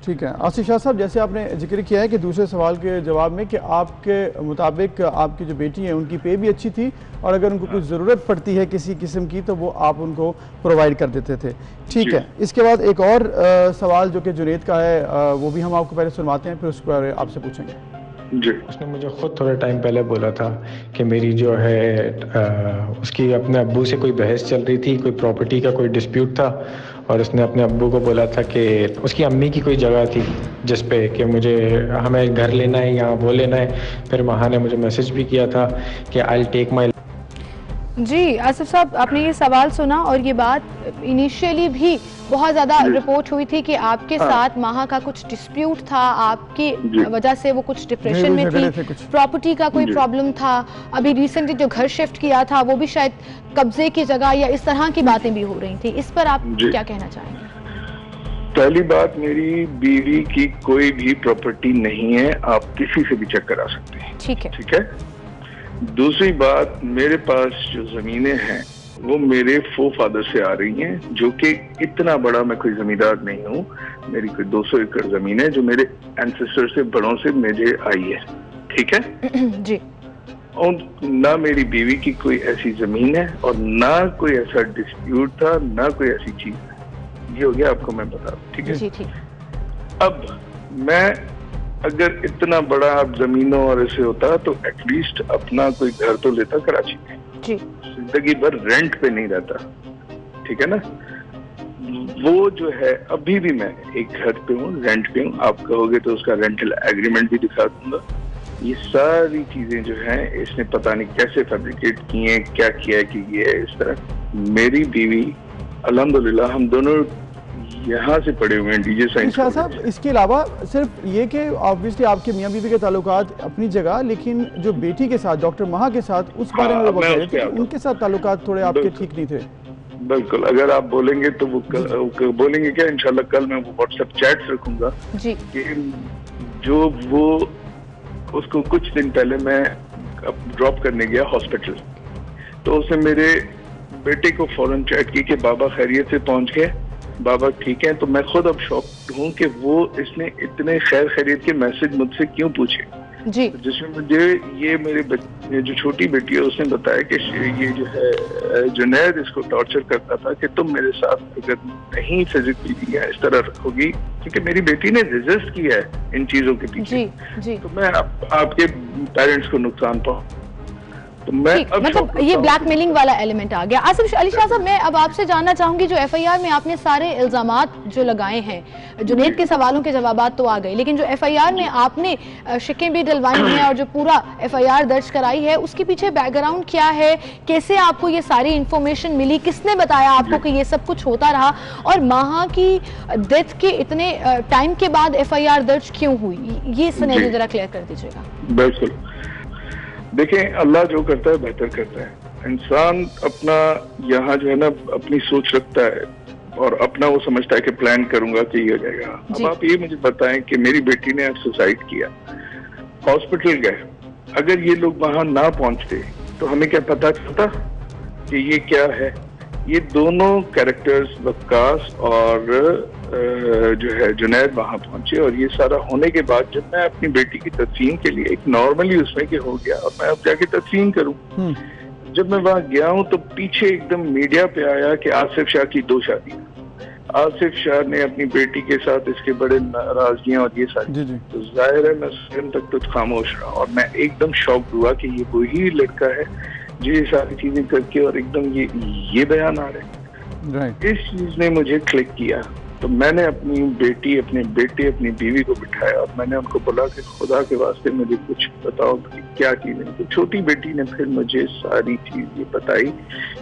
ठीक है। आसिफ शाह साहब, जैसे आपने जिक्र किया है कि दूसरे सवाल के जवाब में कि आपके मुताबिक आपकी जो बेटी है उनकी पे भी अच्छी थी और अगर उनको कुछ ज़रूरत पड़ती है किसी किस्म की तो वो आप उनको प्रोवाइड कर देते थे। ठीक है। इसके बाद एक और सवाल जो कि जुनैद का है वो भी हम आपको पहले सुनवाते हैं, फिर उस पर आपसे पूछेंगे। जी। उसने मुझे खुद थोड़े टाइम पहले बोला था कि मेरी जो है उसकी अपने अब्बू से कोई बहस चल रही थी, कोई प्रॉपर्टी का कोई डिस्प्यूट था और उसने अपने अब्बू को बोला था कि उसकी अम्मी की कोई जगह थी जिस पे कि मुझे हमें घर लेना है या वो लेना है। फिर माँ ने मुझे मैसेज भी किया था कि आई विल टेक माई। जी आसिफ साहब, आपने ये सवाल सुना और ये बात इनिशियली भी बहुत ज्यादा रिपोर्ट हुई थी कि आपके साथ माहा का कुछ डिस्प्यूट था, आपकी वजह से वो कुछ डिप्रेशन में थी, प्रॉपर्टी का कोई प्रॉब्लम था, अभी रिसेंटली जो घर शिफ्ट किया था वो भी शायद कब्जे की जगह या इस तरह की बातें भी हो रही थी। इस पर आप क्या कहना चाहेंगे? पहली बात, मेरी बीवी की कोई भी प्रॉपर्टी नहीं है, आप किसी से भी चेक करा सकते हैं। ठीक है। दूसरी बात, मेरे पास जो जमीनें हैं वो मेरे फादर से आ रही हैं, जो कि इतना बड़ा मैं कोई जमींदार नहीं हूँ। मेरी कोई 200 एकड़ जमीन है जो मेरे एंसेस्टर से बड़ों से मुझे आई है। ठीक है जी। और ना मेरी बीवी की कोई ऐसी जमीन है और ना कोई ऐसा डिस्प्यूट था, ना कोई ऐसी चीज है। ये हो गया, आपको मैं बता दूं। ठीक है जी, ठीक। अब मैं अगर इतना बड़ा आप जमीनों और ऐसे होता तो एटलीस्ट अपना कोई घर तो लेता कराची में जी, जिंदगी भर रेंट पे नहीं रहता। ठीक है ना। वो जो है, अभी भी मैं एक घर पे हूँ, रेंट पे हूँ। आप कहोगे तो उसका रेंटल एग्रीमेंट भी दिखा दूंगा। ये सारी चीजें जो हैं इसने पता नहीं कैसे फैब्रिकेट की हैं, क्या किया है कि ये है इस तरह। मेरी बीवी अल्हम्दुलिल्लाह, हम दोनों यहाँ से पढ़े हुए हैं डीजे साइंस साहब। इसके अलावा सिर्फ ये कि ऑब्वियसली आपके मियाँ बीवी के ताल्लुकात अपनी जगह, लेकिन जो बेटी के साथ डॉक्टर महा के साथ उस बारे में वो कह रहे थे उनके साथ ताल्लुकात थोड़े आपके ठीक नहीं थे। बिल्कुल, अगर आप बोलेंगे तो वो बोलेंगे क्या, इंशाल्लाह कल मैं वो व्हाट्सएप चैट्स रखूंगा कि जो वो उसको कुछ दिन पहले मैं ड्रॉप करने गया हॉस्पिटल, तो उसने मेरे बेटे को फौरन चैट की कि बाबा खैरियत से पहुंच गए, बाबा ठीक है। तो मैं खुद अब शॉक्ड हूँ कि वो इसने इतने खैर खैरियत के मैसेज मुझसे क्यों पूछे जी। जिसमें मुझे ये मेरे जो छोटी बेटी है उसने बताया कि ये जो है जुनैद इसको टॉर्चर करता था कि तुम मेरे साथ अगर नहीं फिजिकली इस तरह रखोगी, क्योंकि मेरी बेटी ने रेजिस्ट किया है इन चीजों के पीछे जी। तो मैं आपके पेरेंट्स को नुकसान पहुंचाऊं, तो मैं मतलब ये ब्लैकमेलिंग वाला एलिमेंट आ गया। आसिफ अली शाह साहब, मैं अब आपसे जानना चाहूंगी, जो एफआईआर में आपने सारे इल्जामात जो लगाए हैं, जुनैद के सवालों के जवाबात तो आ गए, लेकिन जो एफआईआर में आपने शिकें भी डलवाई हैं और जो पूरा एफआईआर दर्ज कराई है, उसके पीछे बैकग्राउंड क्या है, कैसे आपको ये सारी इंफॉर्मेशन मिली, किसने बताया आपको कि ये सब कुछ होता रहा, और माहा की डेथ के इतने टाइम के बाद एफआईआर दर्ज क्यों हुई, ये सिनेरियो जरा क्लियर कर दीजिएगा। बिल्कुल, देखें, अल्लाह जो करता है बेहतर करता है। इंसान अपना यहाँ जो है ना अपनी सोच रखता है और अपना वो समझता है कि प्लान करूंगा कि ये हो जाएगा। अब आप ये मुझे बताएं कि मेरी बेटी ने सुसाइड किया, हॉस्पिटल गए, अगर ये लोग वहां ना पहुंचते तो हमें क्या पता चलता कि ये क्या है। ये दोनों कैरेक्टर्स वक्कास और जो है जुनैद वहां पहुंचे और ये सारा होने के बाद जब मैं अपनी बेटी की तदफीन के लिए एक नॉर्मली उसमें के हो गया और मैं अब जाके तदफीन करूं, जब मैं वहां गया हूं तो पीछे एकदम मीडिया पे आया कि आसिफ शाह की 2 शादियां, आसिफ शाह ने अपनी बेटी के साथ इसके बड़े नाराजगियां और ये सारी, तो जाहिर है मैं स्वयं तक तो खामोश रहा और मैं एकदम शॉक्ड हुआ कि ये वही लड़का है जो ये सारी चीजें करके और एकदम ये बयान आ रहे। इस चीज ने मुझे क्लिक किया, तो मैंने अपनी बेटी, अपने बेटे, अपनी बीवी को बिठाया और मैंने उनको बोला कि खुदा के वास्ते मुझे कुछ बताओ कि क्या चीजें। तो छोटी बेटी ने फिर मुझे सारी चीज ये बताई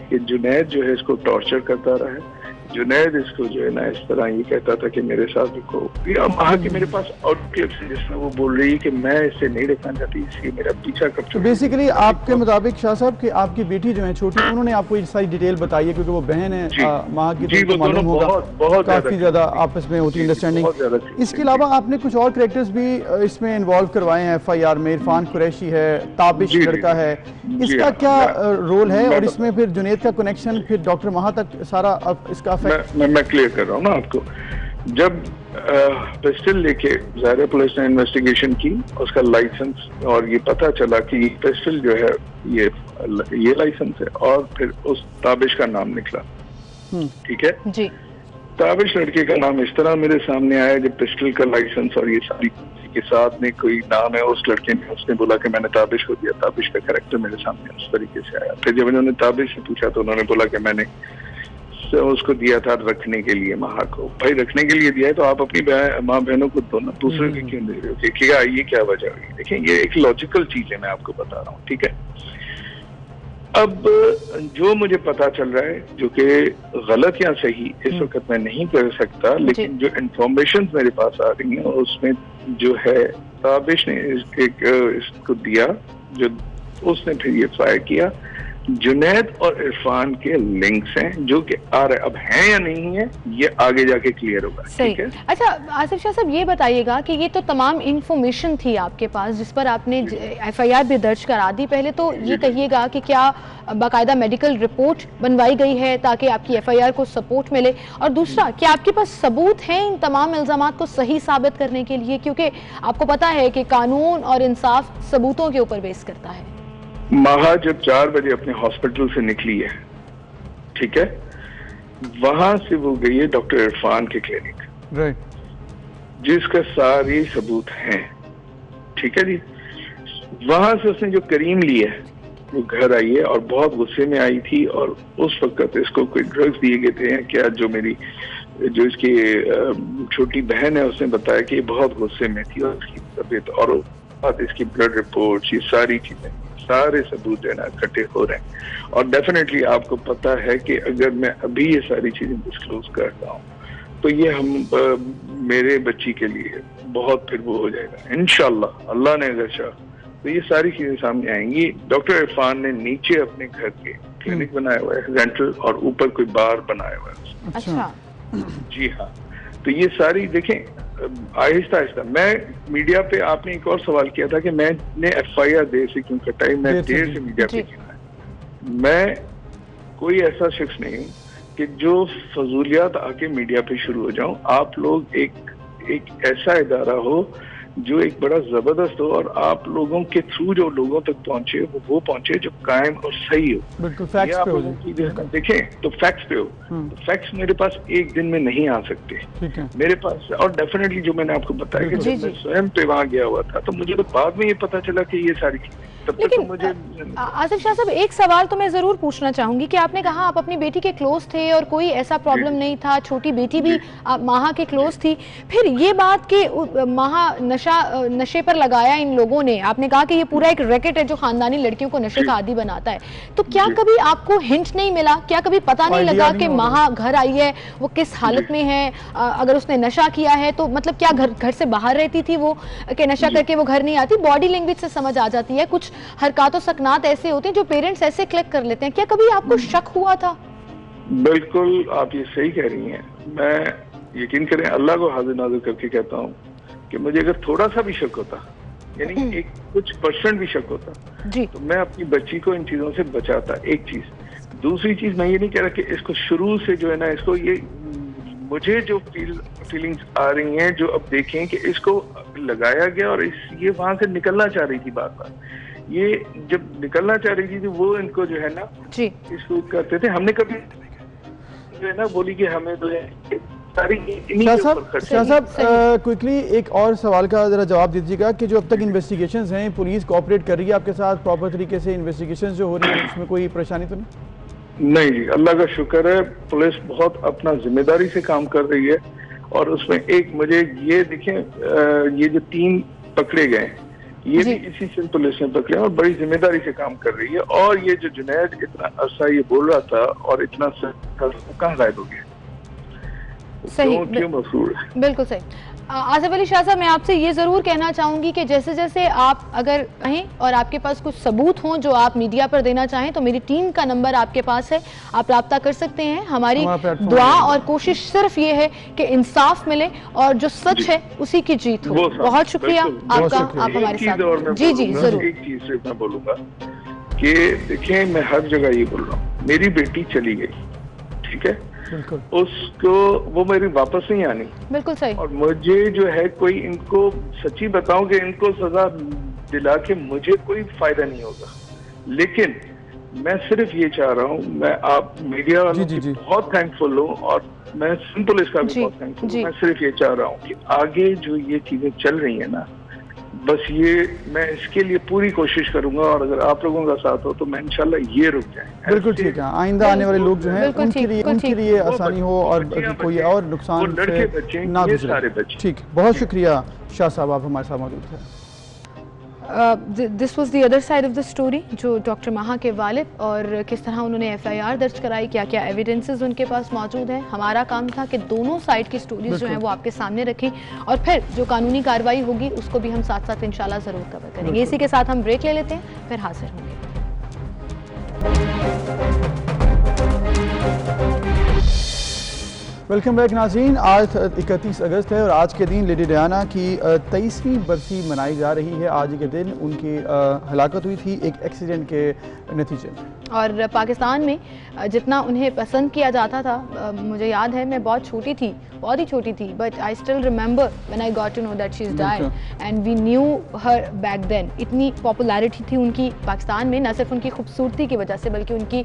कि जुनैद जो है इसको टॉर्चर करता रहा है, जुनैद इसको जो है ना इस तरह ये कहता था कि मेरे साथ रुको। वहाँ के मेरे पास आउटक्लिप्स है जिसमें वो बोल रही है कि मैं इससे नहीं रखना चाहती, इसलिए मेरा पीछा कर चुका। बेसिकली आपके मुताबिक शाह साहब कि आपकी बेटी जो है छोटी, उन्होंने आपको ये सारी डिटेल बताई है क्योंकि वो बहन है माँ की, तो मालूम होगा बहुत काफी ज्यादा आपस में होती अंडरस्टैंडिंग। इसके अलावा आपने कुछ और कैरेक्टर्स भी इसमें इन्वॉल्व करवाए हैं FIR में। इरफान कुरैशी है, ताबिश लड़का है, इसका क्या रोल है और इसमें फिर जुनैद का कनेक्शन फिर डॉक्टर महा तक सारा इसका मैं क्लियर कर रहा हूँ ना आपको। जब पिस्टल लेके ज़ाहिर पुलिस ने इन्वेस्टिगेशन की, उसका लाइसेंस, और ये पता चला कि पिस्टल जो है ये लाइसेंस है, और फिर उस ताबिश का नाम निकला। ठीक है जी। ताबिश लड़के का नाम इस तरह मेरे सामने आया जब पिस्टल का लाइसेंस और ये सारी के साथ में कोई नाम है उस लड़के ने, उसने बोला कि मैंने ताबिश को दिया। ताबिश का कैरेक्टर मेरे सामने उस तरीके से आया। फिर जब उन्होंने ताबिश से पूछा तो उन्होंने बोला कि मैंने उसको दिया था रखने के लिए, महा को। भाई रखने के लिए दिया है तो आप अपनी माँ बहनों को दो ना, दूसरे को क्यों दे रहे हो? क्या ये क्या वजह हुई? देखिए ये एक लॉजिकल चीज है, मैं आपको बता रहा हूँ। ठीक है, अब जो मुझे पता चल रहा है, जो कि गलत या सही इस वक्त मैं नहीं कर सकता, लेकिन जो इंफॉर्मेशन मेरे पास आ रही है उसमें जो है ताबिश ने इसको दिया, जो उसने फिर ये फायर किया। जुनैद और इरफान के लिंक्स हैं जो कि आ रहे, अब हैं या नहीं है ये आगे जाके क्लियर होगा। सही है? अच्छा आसिफ शाह साहब ये बताइएगा कि ये तो तमाम इंफॉर्मेशन थी आपके पास जिस पर आपने FIR भी दर्ज करा दी। पहले तो ये कहिएगा कि क्या बाकायदा मेडिकल रिपोर्ट बनवाई गई है ताकि आपकी FIR को सपोर्ट मिले, और दूसरा क्या आपके पास सबूत हैं इन तमाम इल्जामात को सही साबित करने के लिए, क्योंकि आपको पता है कि कानून और इंसाफ सबूतों के ऊपर बेस करता है। महा जब 4 बजे अपने हॉस्पिटल से निकली है, ठीक है, वहां से वो गई है डॉक्टर इरफान के क्लिनिक, राइट, जिसका सारे सबूत हैं। ठीक है जी, वहां से उसने जो करीम ली है वो घर आई है और बहुत गुस्से में आई थी, और उस वक्त इसको कोई ड्रग्स दिए गए थे क्या, जो इसकी छोटी बहन है उसने बताया कि ये बहुत गुस्से में थी और उसकी तबीयत, और इसकी ब्लड रिपोर्ट, ये सारी चीजें, सारे सबूत जो है ना इकट्ठे हो रहे हैं। और डेफिनेटली आपको पता है कि अगर मैं अभी ये सारी चीजें डिस्क्लोज करता हूँ तो ये मेरे बच्ची के लिए बहुत फिर वो हो जाएगा इंशाल्लाह, अल्लाह ने अगर चाहा तो ये सारी चीजें सामने आएंगी। डॉक्टर इरफान ने नीचे अपने घर के क्लिनिक बनाया हुआ है रेंटल, और ऊपर कोई बार बनाया हुआ है। अच्छा जी हाँ, तो ये सारी देखें आहिस्ता आहिस्ता। मैं मीडिया पे, आपने एक और सवाल किया था कि मैंने FIR देर से क्यों कटाई, मैं देर से मीडिया पे क्यों आया। मैं कोई ऐसा शख्स नहीं कि जो फजूलियात आके मीडिया पे शुरू हो जाऊं। आप लोग एक ऐसा इदारा हो जो एक बड़ा जबरदस्त हो, और आप लोगों के थ्रू जो लोगों तक पहुंचे वो पहुंचे जो कायम और सही हो। बिल्कुल फैक्ट्स पे हो। देखें तो फैक्ट्स पे हो, तो फैक्ट्स मेरे पास एक दिन में नहीं आ सकते। ठीक है, मेरे पास, और डेफिनेटली जो मैंने आपको बताया कि जब मैं स्वयं पे वहां गया हुआ था तो मुझे तो बाद में ये पता चला कि ये सारी चीजें, तब तक तो मुझे। आसिफ शाह साहब एक सवाल तो मैं जरूर पूछना चाहूंगी कि आपने कहा आप अपनी बेटी के क्लोज थे और कोई ऐसा प्रॉब्लम नहीं था, छोटी बेटी भी महा के क्लोज थी, फिर ये बात कि महा नशे पर लगाया इन लोगों ने, आपने कहा कि ये पूरा एक रैकेट है जो खानदानी लड़कियों को नशे का आदी बनाता है, तो क्या कभी आपको हिंट नहीं मिला, क्या कभी पता नहीं लगा कि महा घर आई है वो किस हालत में है, अगर उसने नशा किया है तो मतलब क्या घर से बाहर रहती थी वो, कि नशा करके वो घर नहीं आती? बॉडी लैंग्वेज से समझ आ जाती है, कुछ हरकत और सकनात ऐसे होते हैं जो पेरेंट्स ऐसे क्लिक कर लेते हैं। क्या कभी आपको शक हुआ था? बिल्कुल आप ये सही कह रही हैं। मैं यकीन करें अल्लाह को हाजिर नाजिर करके कहता हूँ कि मुझे अगर थोड़ा सा भी शक होता, यानी एक कुछ % भी शक होता जी, तो मैं अपनी बच्ची को इन चीजों से बचाता। एक चीज। दूसरी चीज, मैं ये नहीं कह रहा कि इसको शुरू से जो है ना, इसको ये मुझे जो फीलिंग्स आ रही हैं, जो अब देखें कि इसको लगाया गया और ये वहां से निकलना चाह रही थी बार बार। ये जब निकलना चाह रही थी तो वो इनको जो है ना जी इसको करते थे। हमने कभी जो है ना बोली कि हमें तो शाह साहब क्विकली एक और सवाल का जरा जवाब दीजिएगा कि जो अब तक इन्वेस्टिगेशंस हैं, पुलिस कोऑपरेट कर रही है आपके साथ प्रॉपर तरीके से? इन्वेस्टिगेशंस जो हो रही है उसमें कोई परेशानी तो नहीं? नहीं जी, अल्लाह का शुक्र है, पुलिस बहुत अपना जिम्मेदारी से काम कर रही है। और उसमें एक मुझे ये देखें, ये जो 3 पकड़े गए ये भी इसी सिंध पुलिस ने पकड़े और बड़ी जिम्मेदारी से काम कर रही है। और ये जो जुनैद इतना अरसा ये बोल रहा था और इतना कहाँ गायब हो गया? सही, क्यों मफरूर है? बिल्कुल सही। आसिफ अली शाह साहब, मैं आपसे ये ज़रूर कहना चाहूँगी कि जैसे जैसे आप अगर कहें और आपके पास कुछ सबूत हों जो आप मीडिया पर देना चाहें तो मेरी टीम का नंबर आपके पास है, आप रब्ता कर सकते हैं। हमारी दुआ और कोशिश सिर्फ ये है कि इंसाफ मिले और जो सच है उसी की जीत हो। बहुत शुक्रिया आपका, आप हमारे साथ। जी जी जरूर। एक चीज से मैं बोलूँगा कि देखिए, मैं हर जगह ये बोल रहा हूँ, मेरी बेटी चली गई, ठीक है, उसको वो मेरी वापस नहीं आनी। बिल्कुल सही। और मुझे जो है कोई इनको सच्ची बताऊं कि इनको सजा दिला के मुझे कोई फायदा नहीं होगा, लेकिन मैं सिर्फ ये चाह रहा हूँ, मैं आप मीडिया वालों की बहुत थैंकफुल हूँ और मैं सिंध पुलिस का भी बहुत थैंकफुल हूँ। मैं सिर्फ ये चाह रहा हूँ कि आगे जो ये चीजें चल रही है ना, बस ये मैं इसके लिए पूरी कोशिश करूंगा और अगर आप लोगों का साथ हो तो मैं इंशाल्लाह ये रुक जाए। बिल्कुल ठीक है, आइंदा आने वाले लोग जो हैं उनके लिए आसानी हो और कोई और नुकसान से ना गुजरे। ठीक, बहुत शुक्रिया शाह साहब, आप हमारे साथ मौजूद थे। This was the other side of the story, जो डॉक्टर महा के वालिद और किस तरह उन्होंने FIR दर्ज कराई, क्या क्या एविडेंसेस उनके पास मौजूद हैं। हमारा काम था कि दोनों साइड की स्टोरीज जो हैं वो आपके सामने रखें और फिर जो कानूनी कार्रवाई होगी उसको भी हम साथ साथ इंशाल्लाह ज़रूर कवर करेंगे। इसी के साथ हम ब्रेक ले लेते हैं, फिर हाजिर होंगे। वेलकम बैक नाज़रीन। आज 31 अगस्त है और आज के दिन लेडी डायना की 23वीं बरसी मनाई जा रही है। आज के दिन उनकी हलाकत हुई थी एक एक्सीडेंट के नतीजे में। और पाकिस्तान में जितना उन्हें पसंद किया जाता था, मुझे याद है मैं बहुत छोटी थी, बहुत ही छोटी थी, but I still remember when I got to know that she is died and we knew her back then. इतनी पॉपुलैरिटी थी उनकी पाकिस्तान में, न सिर्फ उनकी खूबसूरती की वजह से बल्कि उनकी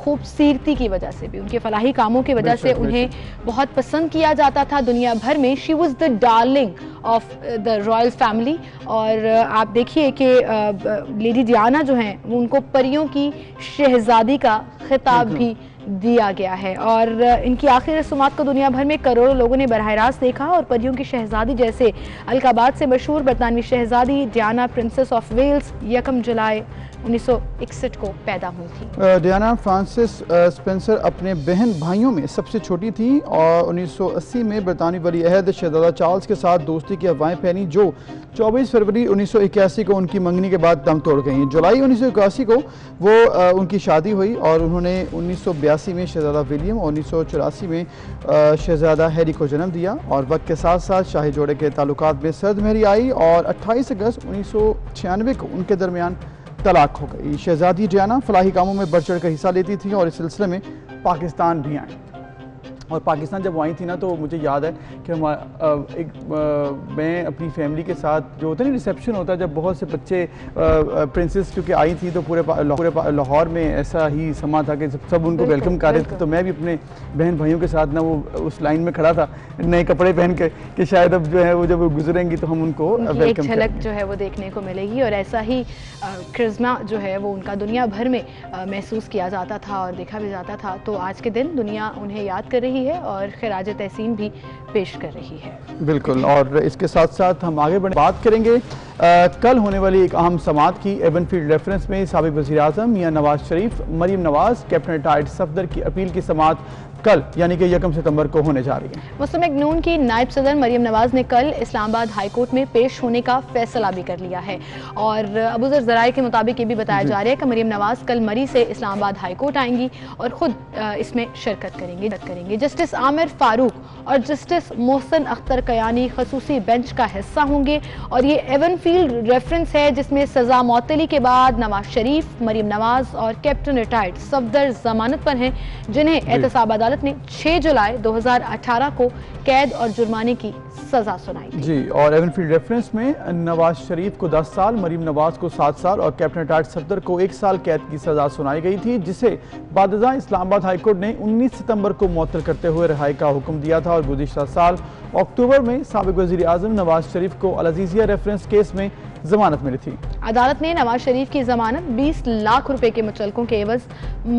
खूबसूरती की वजह से भी, उनके फलाही कामों की वजह से उन्हें बहुत पसंद किया जाता था दुनिया भर में। She was the darling of the royal family. और आप देखिए कि लेडी डायना जो हैं वो उनको परियों की शहजादी का खिताब भी दिया गया है और इनकी आखिरी रस्मात को दुनिया भर में करोड़ों लोगों ने बराह रास्त देखा और परियों की शहजादी जैसे अलकाबाद से मशहूर बरतानवी शहजादी डायना प्रिंसेस ऑफ वेल्स 1 जुलाई 1961 को पैदा हुई थी। डायना फ्रांसिस स्पेंसर अपने बहन भाइयों में सबसे छोटी थी और 1980 में बरतानवी वली अहद शहजादा चार्ल्स के साथ दोस्ती की अफवाहें फैली जो 24 फरवरी 1981 को उनकी मंगनी के बाद दम तोड़ गई। जुलाई 1981 को वो उनकी शादी हुई और उन्होंने 1982 में शहजादा विलियम और 1984 में शहजादा हैरी को जन्म दिया और वक्त के साथ साथ शाही जोड़े के ताल्लुकात में सर्दमहरी आई और 28 अगस्त 1996 को उनके दरमियान तलाक हो गई। शहजादी डायना फलाही कामों में बढ़ चढ़ कर हिस्सा लेती थी और इस सिलसिले में पाकिस्तान भी आई और पाकिस्तान जब वो आई थी ना तो मुझे याद है कि मैं अपनी फैमिली के साथ जो होता है ना रिसेप्शन होता है, जब बहुत से बच्चे प्रिंसेस क्योंकि आई थी तो पूरे लाहौर में ऐसा ही समा था कि सब उनको वेलकम कर रहे थे, तो मैं भी अपने बहन भाइयों के साथ ना वो उस लाइन में खड़ा था नए कपड़े पहन के कि शायद अब जो है वो जब वो गुजरेंगी तो हम उनको एक झलक जो है वो देखने को मिलेगी और ऐसा ही करिश्मा जो है वो उनका दुनिया भर में महसूस किया जाता था और देखा भी जाता था। तो आज के दिन दुनिया उन्हें याद कर रही है और खिराज तहसीन भी पेश कर रही है। बिल्कुल, और इसके साथ साथ हम आगे बढ़े बात करेंगे कल होने वाली एक अहम समात की। एवनफील्ड रेफरेंस में साबिक वज़ीर आज़म मियां नवाज शरीफ, मरीम नवाज, कैप्टन रिटायर्ड सफदर की अपील की समात कल यानी कि 1 सितंबर को होने जा रही है। मुस्लिम लीग नून की नायब सदर मरीम नवाज ने कल इस्लामाबाद हाई कोर्ट में पेश होने का फैसला भी कर लिया है और अबूजर ज़राए के मुताबिक ये भी बताया जा रहा है कि मरीम नवाज कल मरी से इस्लामाबाद हाई कोर्ट आएंगी और खुद इसमें शिरकत करेंगी। जस्टिस आमिर फारूक और जस्टिस मोहसन अख्तर कयानी खसूसी बेंच का हिस्सा होंगे और ये एवनफील्ड रेफरेंस है जिसमें सजा मौतली के बाद नवाज शरीफ, मरीम नवाज और कैप्टन रिटायर्ड सफदर जमानत पर हैं जिन्हें एहतसाब अदालत ने 6 जुलाई 2018 को कैद और जुर्माने की सजा सुनाई थी। जी, और एवनफील्ड रेफरेंस में नवाज शरीफ को 10 साल, मरीम नवाज को 7 साल और कैप्टन रिटायर्ड सफदर को 1 साल कैद की सजा सुनाई गई थी जिसे बादशाह इस्लामाबाद हाई कोर्ट ने 19 सितंबर को मुअत्तल करते हुए रिहाई का हुक्म दिया था और गुज़िश्ता साल अक्टूबर में साबिक वज़ीर आज़म नवाज शरीफ को अल-अज़ीज़िया रेफरेंस केस में जमानत मिली थी। अदालत ने नवाज शरीफ की जमानत 20 लाख रुपए के मुचलकों के एवज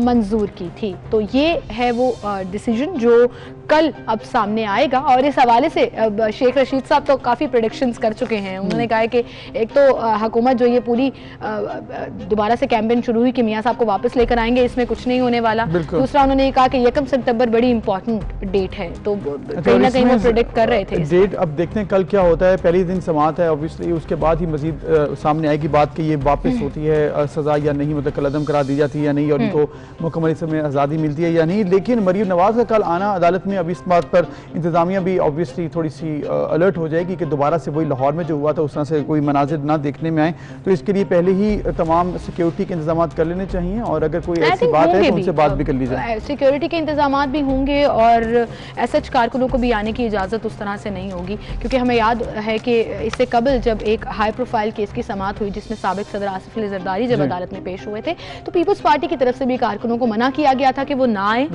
मंजूर की थी। तो ये है वो डिसीजन जो कल अब सामने आएगा। और इस हवाले से शेख रशीद साहब तो काफ़ी प्रेडिक्शंस कर चुके हैं। उन्होंने कहा है कि एक तो हुकूमत जो ये पूरी दोबारा से कैंपेन शुरू हुई कि मियाँ साहब को वापस लेकर आएंगे, इसमें कुछ नहीं होने वाला। दूसरा उन्होंने कहा कि 1 सितंबर बड़ी इंपॉर्टेंट डेट है, तो कहीं ना कहीं वो प्रेडिक्ट कर रहे थे डेट। अब देखते हैं कल क्या होता है। पहले दिन समाअत है ऑब्वियसली, उसके बाद ही मजीद सामने आएगी बात कि ये वापस होती है सजा या नहीं, मतलब कलअदम करा दी जाती है या नहीं, और उनको मुकम्मल इसमें आज़ादी मिलती है या नहीं। लेकिन मरीम नवाज का कल आना अदालत में, अब इस बात पर इंतजामिया भी ऑब्वियसली थोड़ी सी अलर्ट हो जाएगी कि दोबारा से वही लाहौर में जो हुआ था उस तरह से कोई मनाजिर ना देखने में आए। तो इसके लिए पहले ही तमाम सिक्योरिटी के इंतजाम कर लेने चाहिए, और अगर कोई ऐसी बात है तो उनसे बात भी कर ली जाए। सिक्योरिटी के इंतजाम भी होंगे और एसएच कारकुनों को भी आने की इजाज़त उस तरह से नहीं होगी, क्योंकि हमें याद है कि इससे कबल जब एक हाई प्रोफाइल केस की समाअत हुई जिसमें साबिक सदर आसिफ अली जरदारी जब अदालत में पेश हुए थे, तो पीपल्स पार्टी की तरफ से भी कारकुनों को मना किया गया था कि वो ना आए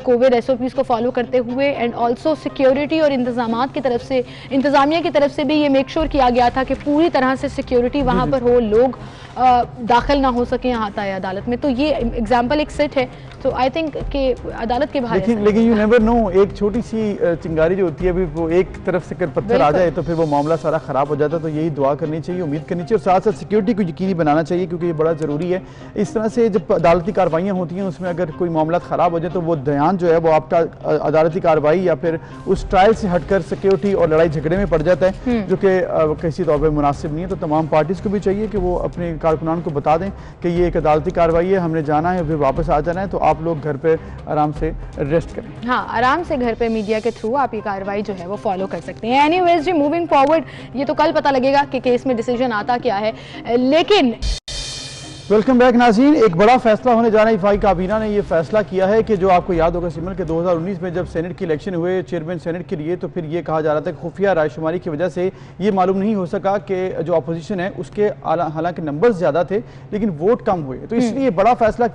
कोविड एसओपीज को फॉलो करते हुए। एंड ऑल्सो सिक्योरिटी और इंतजाम की तरफ से, इंतजामिया की तरफ से भी ये मेक श्योर किया गया था कि पूरी तरह से सिक्योरिटी वहाँ पर हो, लोग दाखिल ना हो सके आता है अदालत में। तो ये एग्जाम्पल एक सेट है। तो आई थिंक कि अदालत के बाहर लेकिन यू नेवर नो, एक छोटी सी चिंगारी जो होती है अभी वो एक तरफ से पत्थर आ जाए तो फिर वो मामला सारा ख़राब हो जाता है। तो यही दुआ करनी चाहिए, उम्मीद करनी चाहिए, और साथ साथ सिक्योरिटी को यकीनी बनाना चाहिए, क्योंकि ये बड़ा ज़रूरी है। इस तरह से जब अदालती कार्रवाइयाँ होती हैं उसमें अगर कोई मामला ख़राब हो जाए तो वो ध्यान जो है वो आपका अदालती कार्रवाई या फिर उस ट्रायल से हटकर सिक्योरिटी और लड़ाई झगड़े में पड़ जाता है, जो कि किसी तौर पर मुनासिब नहीं है। तो तमाम पार्टीज़ को भी चाहिए कि वो अपने कारकुनान को बता दें कि ये एक अदालती कार्रवाई है, हमने जाना है, फिर वापस आ जाना है, तो आप लोग घर पे आराम से रेस्ट करें। हाँ, आराम से घर पे मीडिया के थ्रू आप ये कार्रवाई जो है वो फॉलो कर सकते हैं। एनीवेज जी, मूविंग फॉरवर्ड, ये तो कल पता लगेगा कि केस में डिसीजन आता क्या है। लेकिन वेलकम बैक नाज़रीन। एक बड़ा फैसला होने जा रहा है। वफाकी काबीना ने यह फैसला किया है कि जो आपको याद होगा सिमरन के 2019 में जब सेनेट की इलेक्शन हुए चेयरमैन सेनेट के लिए, तो फिर ये कहा जा रहा था कि खुफिया रायशुमारी की वजह से ये मालूम नहीं हो सका कि जो अपोजिशन है उसके हालांकि नंबर्स ज़्यादा थे लेकिन वोट कम हुए, तो इसलिए बड़ा फैसला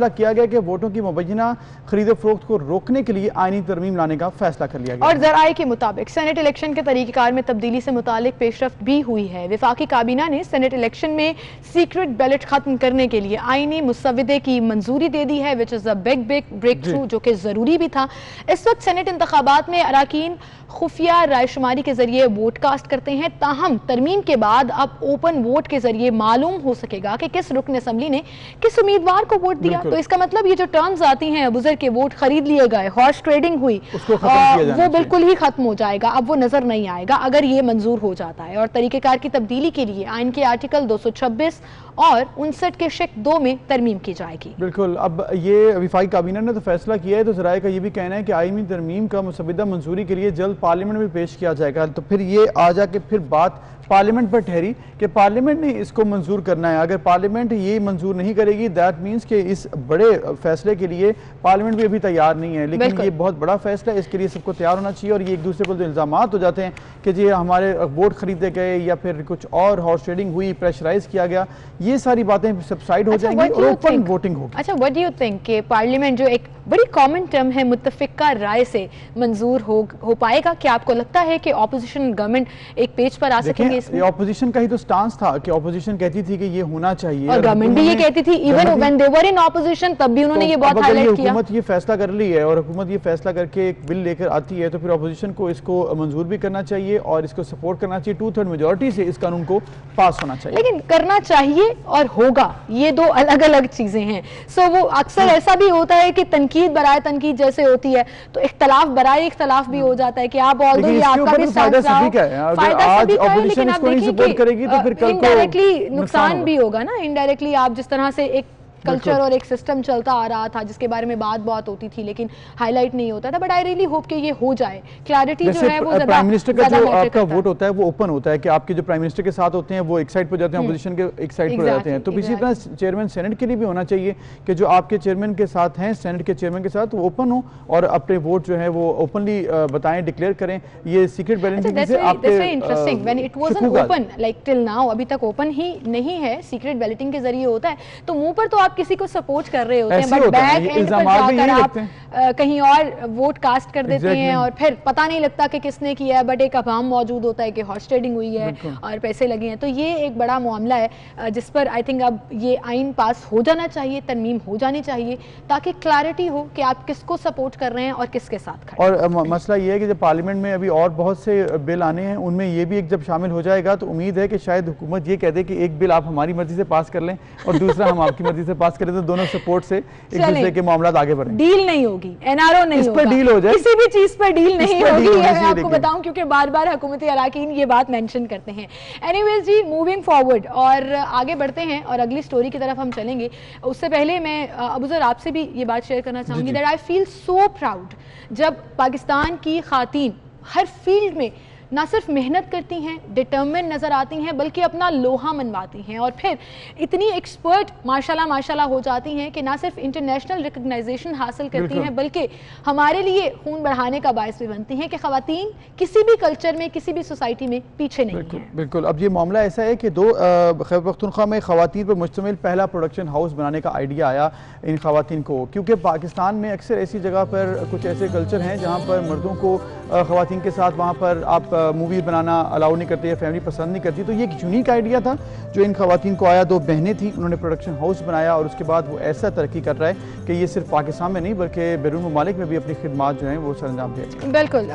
किया गया कि वोटों की मुबैना खरीद फरोख्त को रोकने के लिए आईनी तरमीम लाने का फैसला कर लिया गया। और ज़राए के मुताबिक सेनेट इलेक्शन के तरीक़ेकार में तब्दीली से मुतालिक पेशरफ्त भी हुई है। वफाकी काबीना ने सेनेट इलेक्शन में सीक्रेट बैलेट खत्म करने के लिए आईनी मुसविदे की मंजूरी दे दी है, which is a big breakthrough, जो कि ज़रूरी भी था। इस वक्त सेनेट इंतखाबात में अराकीन खुफिया रायशुमारी के जरिए वोट कास्ट करते हैं, ताहम तरमीम के बाद अब ओपन वोट के जरिए मालूम हो सकेगा कि किस रुकन असम्बली ने किस उम्मीदवार को वोट दिया। तो इसका मतलब ये जो टर्म्स आती हैं, अबूजर के वोट खरीद लिए गए, हॉर्स ट्रेडिंग हुई, वो बिल्कुल ही खत्म हो जाएगा, अब वो नजर नहीं आएगा अगर ये मंजूर हो जाता है। और तरीकेकार की तब्दीली के लिए आइन के आर्टिकल 226 और 59 के शेक 2 में तरमीम की जाएगी। बिल्कुल। अब ये वफाकी काबीना ने तो फैसला किया है, तो ज़राए का ये भी कहना है कि आईनी तरमीम का मुसविदा मंजूरी के लिए जल्द पार्लियामेंट में पेश किया जाएगा। तो फिर ये आ जाके फिर बात पार्लियामेंट पर ठहरी कि पार्लियामेंट ने इसको मंजूर करना है। अगर पार्लियामेंट ये मंजूर नहीं करेगी, दैट मीन्स कि इस बड़े फैसले के लिए पार्लियामेंट भी अभी तैयार नहीं है। लेकिन ये बहुत बड़ा फैसला है, इसके लिए सबको तैयार होना चाहिए। और ये एक दूसरे पर जो इल्ज़ामात हो जाते हैं कि जी हमारे वोट खरीदे गए या फिर कुछ और हॉर्स ट्रेडिंग हुई, प्रेशराइज किया गया, ये सारी बातें सबसाइड हो जाएंगी और ओपन वोटिंग होगी। अच्छा, व्हाट डू यू थिंक कि पार्लियामेंट जो एक बड़ी कॉमन टर्म है मुत्तफिका राय से मंजूर हो पाएगा? क्या आपको लगता है कि ऑपोजिशन गवर्नमेंट एक पेज पर आ सकेंगे? ये ऑपोजिशन का ही तो स्टांस था कि ऑपोजिशन कहती थी कि ये होना चाहिए, और गवर्नमेंट भी ये कहती थी, even when they were in opposition तब भी उन्होंने ये बहुत हाईलाइट किया। हुकूमत ये फैसला कर ली है और हुकूमत ये फैसला करके एक बिल लेकर आती है, तो फिर ऑपोजिशन को इसको मंजूर भी करना चाहिए और इसको सपोर्ट करना चाहिए। 2/3 मेजोरिटी से इस कानून को पास होना चाहिए। लेकिन करना चाहिए और होगा, ये दो अलग अलग चीजें हैं। सो वो अक्सर ऐसा भी होता है कि तनकीद बराए तनकीद जैसे होती है, तो इख्तलाफ बराए इख्तलाफ भी हो जाता है कि आप ऑल्दो ये आपका भी फायदा सभी का है। अगर आज ऑपोजिशन इसको नहीं सपोर्ट करेगी तो फिर कल को इनडायरेक्टली नुकसान भी होगा ना। इनडायरेक्टली आप जिस तरह से एक कल्चर और एक सिस्टम चलता आ रहा था जिसके बारे में बात बहुत होती थी लेकिन हाईलाइट नहीं होता था, बट आई रियली होप कि ये हो जाए। क्लैरिटी जो है वो प्राइम मिनिस्टर का जो आपका वोट होता है वो ओपन होता है कि आपके जो प्राइम मिनिस्टर के साथ होते हैं वो एक साइड पर जाते हैं, अपोजिशन के एक साइड पर जाते हैं। तो इसी तरह चेयरमैन सेनेट के लिए भी होना चाहिए कि जो आपके चेयरमैन के साथ हैं, सेनेट के चेयरमैन के साथ, वो ओपन हो और अपने वोट जो है वो ओपनली बताएं, डिक्लेयर करें। ये सीक्रेट बैलेटिंग से आपके interesting when it wasn't open like till now, अभी तक ओपन ही नहीं है, सीक्रेट बैलेटिंग के जरिए होता है, तो मुंह पर तो आप किसी को सपोर्ट कर रहे होते हैं, बट बैक एंड पर जाकर आप कहीं और वोट कास्ट कर देते हैं और फिर पता नहीं लगता कि किसने किया है, बट एक अफवाह मौजूद होता है कि हॉर्स ट्रेडिंग हुई है और पैसे लगे हैं। तो ये एक बड़ा मामला है जिस पर आई थिंक अब ये आइन पास हो जाना चाहिए, तरमीम हो जानी चाहिए, ताकि क्लैरिटी हो कि आप किसको सपोर्ट कर रहे हैं और किसके साथ खड़े। और मसला ये है कि जब पार्लियामेंट में अभी और बहुत से बिल आने हैं, उनमें ये भी एक जब शामिल हो जाएगा तो उम्मीद है कि शायद हुकूमत ये कह दे कि एक बिल आप हमारी मर्जी से पास कर लें और दूसरा हम आपकी मर्जी से पास करें, तो दोनों सपोर्ट से एक दूसरे के मामला आगे बढ़े। डील नहीं होगी, एनआरओ नहीं होगा, डील हो जाए, किसी भी चीज पर डील नहीं होगी, मैं आपको बताऊं, क्योंकि बार बार हुकूमती अरकान ये बात मेंशन करते हैं। एनीवेज जी, मूविंग फॉरवर्ड और आगे बढ़ते हैं और अगली स्टोरी की तरफ हम चलेंगे। उससे पहले मैं अबूजर आपसे भी ये बात शेयर करना चाहूंगी that I feel so proud जब पाकिस्तान की खातीन हर फील्ड में ना सिर्फ मेहनत करती हैं, डिटर्मिन नज़र आती हैं, बल्कि अपना लोहा मनवाती हैं और फिर इतनी एक्सपर्ट माशाल्लाह हो जाती हैं कि ना सिर्फ इंटरनेशनल रिकग्नाइजेशन हासिल करती हैं, बल्कि हमारे लिए खून बढ़ाने का बायस भी बनती हैं कि ख़वातीन किसी भी कल्चर में, किसी भी सोसाइटी में पीछे नहीं हैं। बिल्कुल। अब ये मामला ऐसा है कि खैबर पख्तूनख्वा में ख़वातीन पर मुश्तमिल पहला प्रोडक्शन हाउस बनाने का आइडिया आया इन ख़वातीन को, क्योंकि पाकिस्तान में अक्सर ऐसी जगह पर कुछ ऐसे कल्चर हैं जहाँ पर मर्दों को ख़वातीन के साथ वहाँ पर आप मूवी बनाना अलाउ नहीं करते या फैमिली पसंद नहीं करती। तो ये एक यूनिक आइडिया था जो इन ख़वातीन को आया। 2 बहनें थीं, उन्होंने प्रोडक्शन हाउस बनाया और उसके बाद वो ऐसा तरक्की कर रहा है कि ये सिर्फ पाकिस्तान में नहीं बल्कि बैरून ममालिक में भी अपनी खिदमात जो हैं वो सरअंजाम दे। बिल्कुल,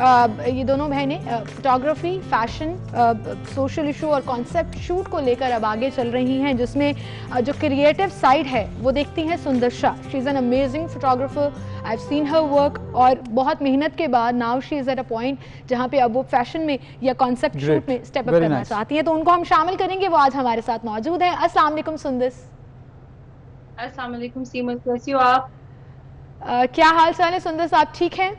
ये दोनों बहनें फोटोग्राफी, फैशन, सोशल इशू और कॉन्सेप्ट शूट को लेकर अब आगे चल रही हैं, जिसमें जो क्रिएटिव साइड है वो देखती हैं Sundarsha. She is an amazing photographer, I have seen her work, और बहुत मेहनत के बाद now she is at a point जहाँ पे अब वो फैशन में या कॉन्सेप्ट शूट में स्टेप अप करना चाहती हैं। तो उनको हम शामिल करेंगे, वो आज हमारे साथ मौजूद हैं। अस्सलाम वालेकुम सुंदस। अस्सलाम वालेकुम सीमा, कैसी हो आप? क्या हाल चाल है सुंदस, आप ठीक हैं?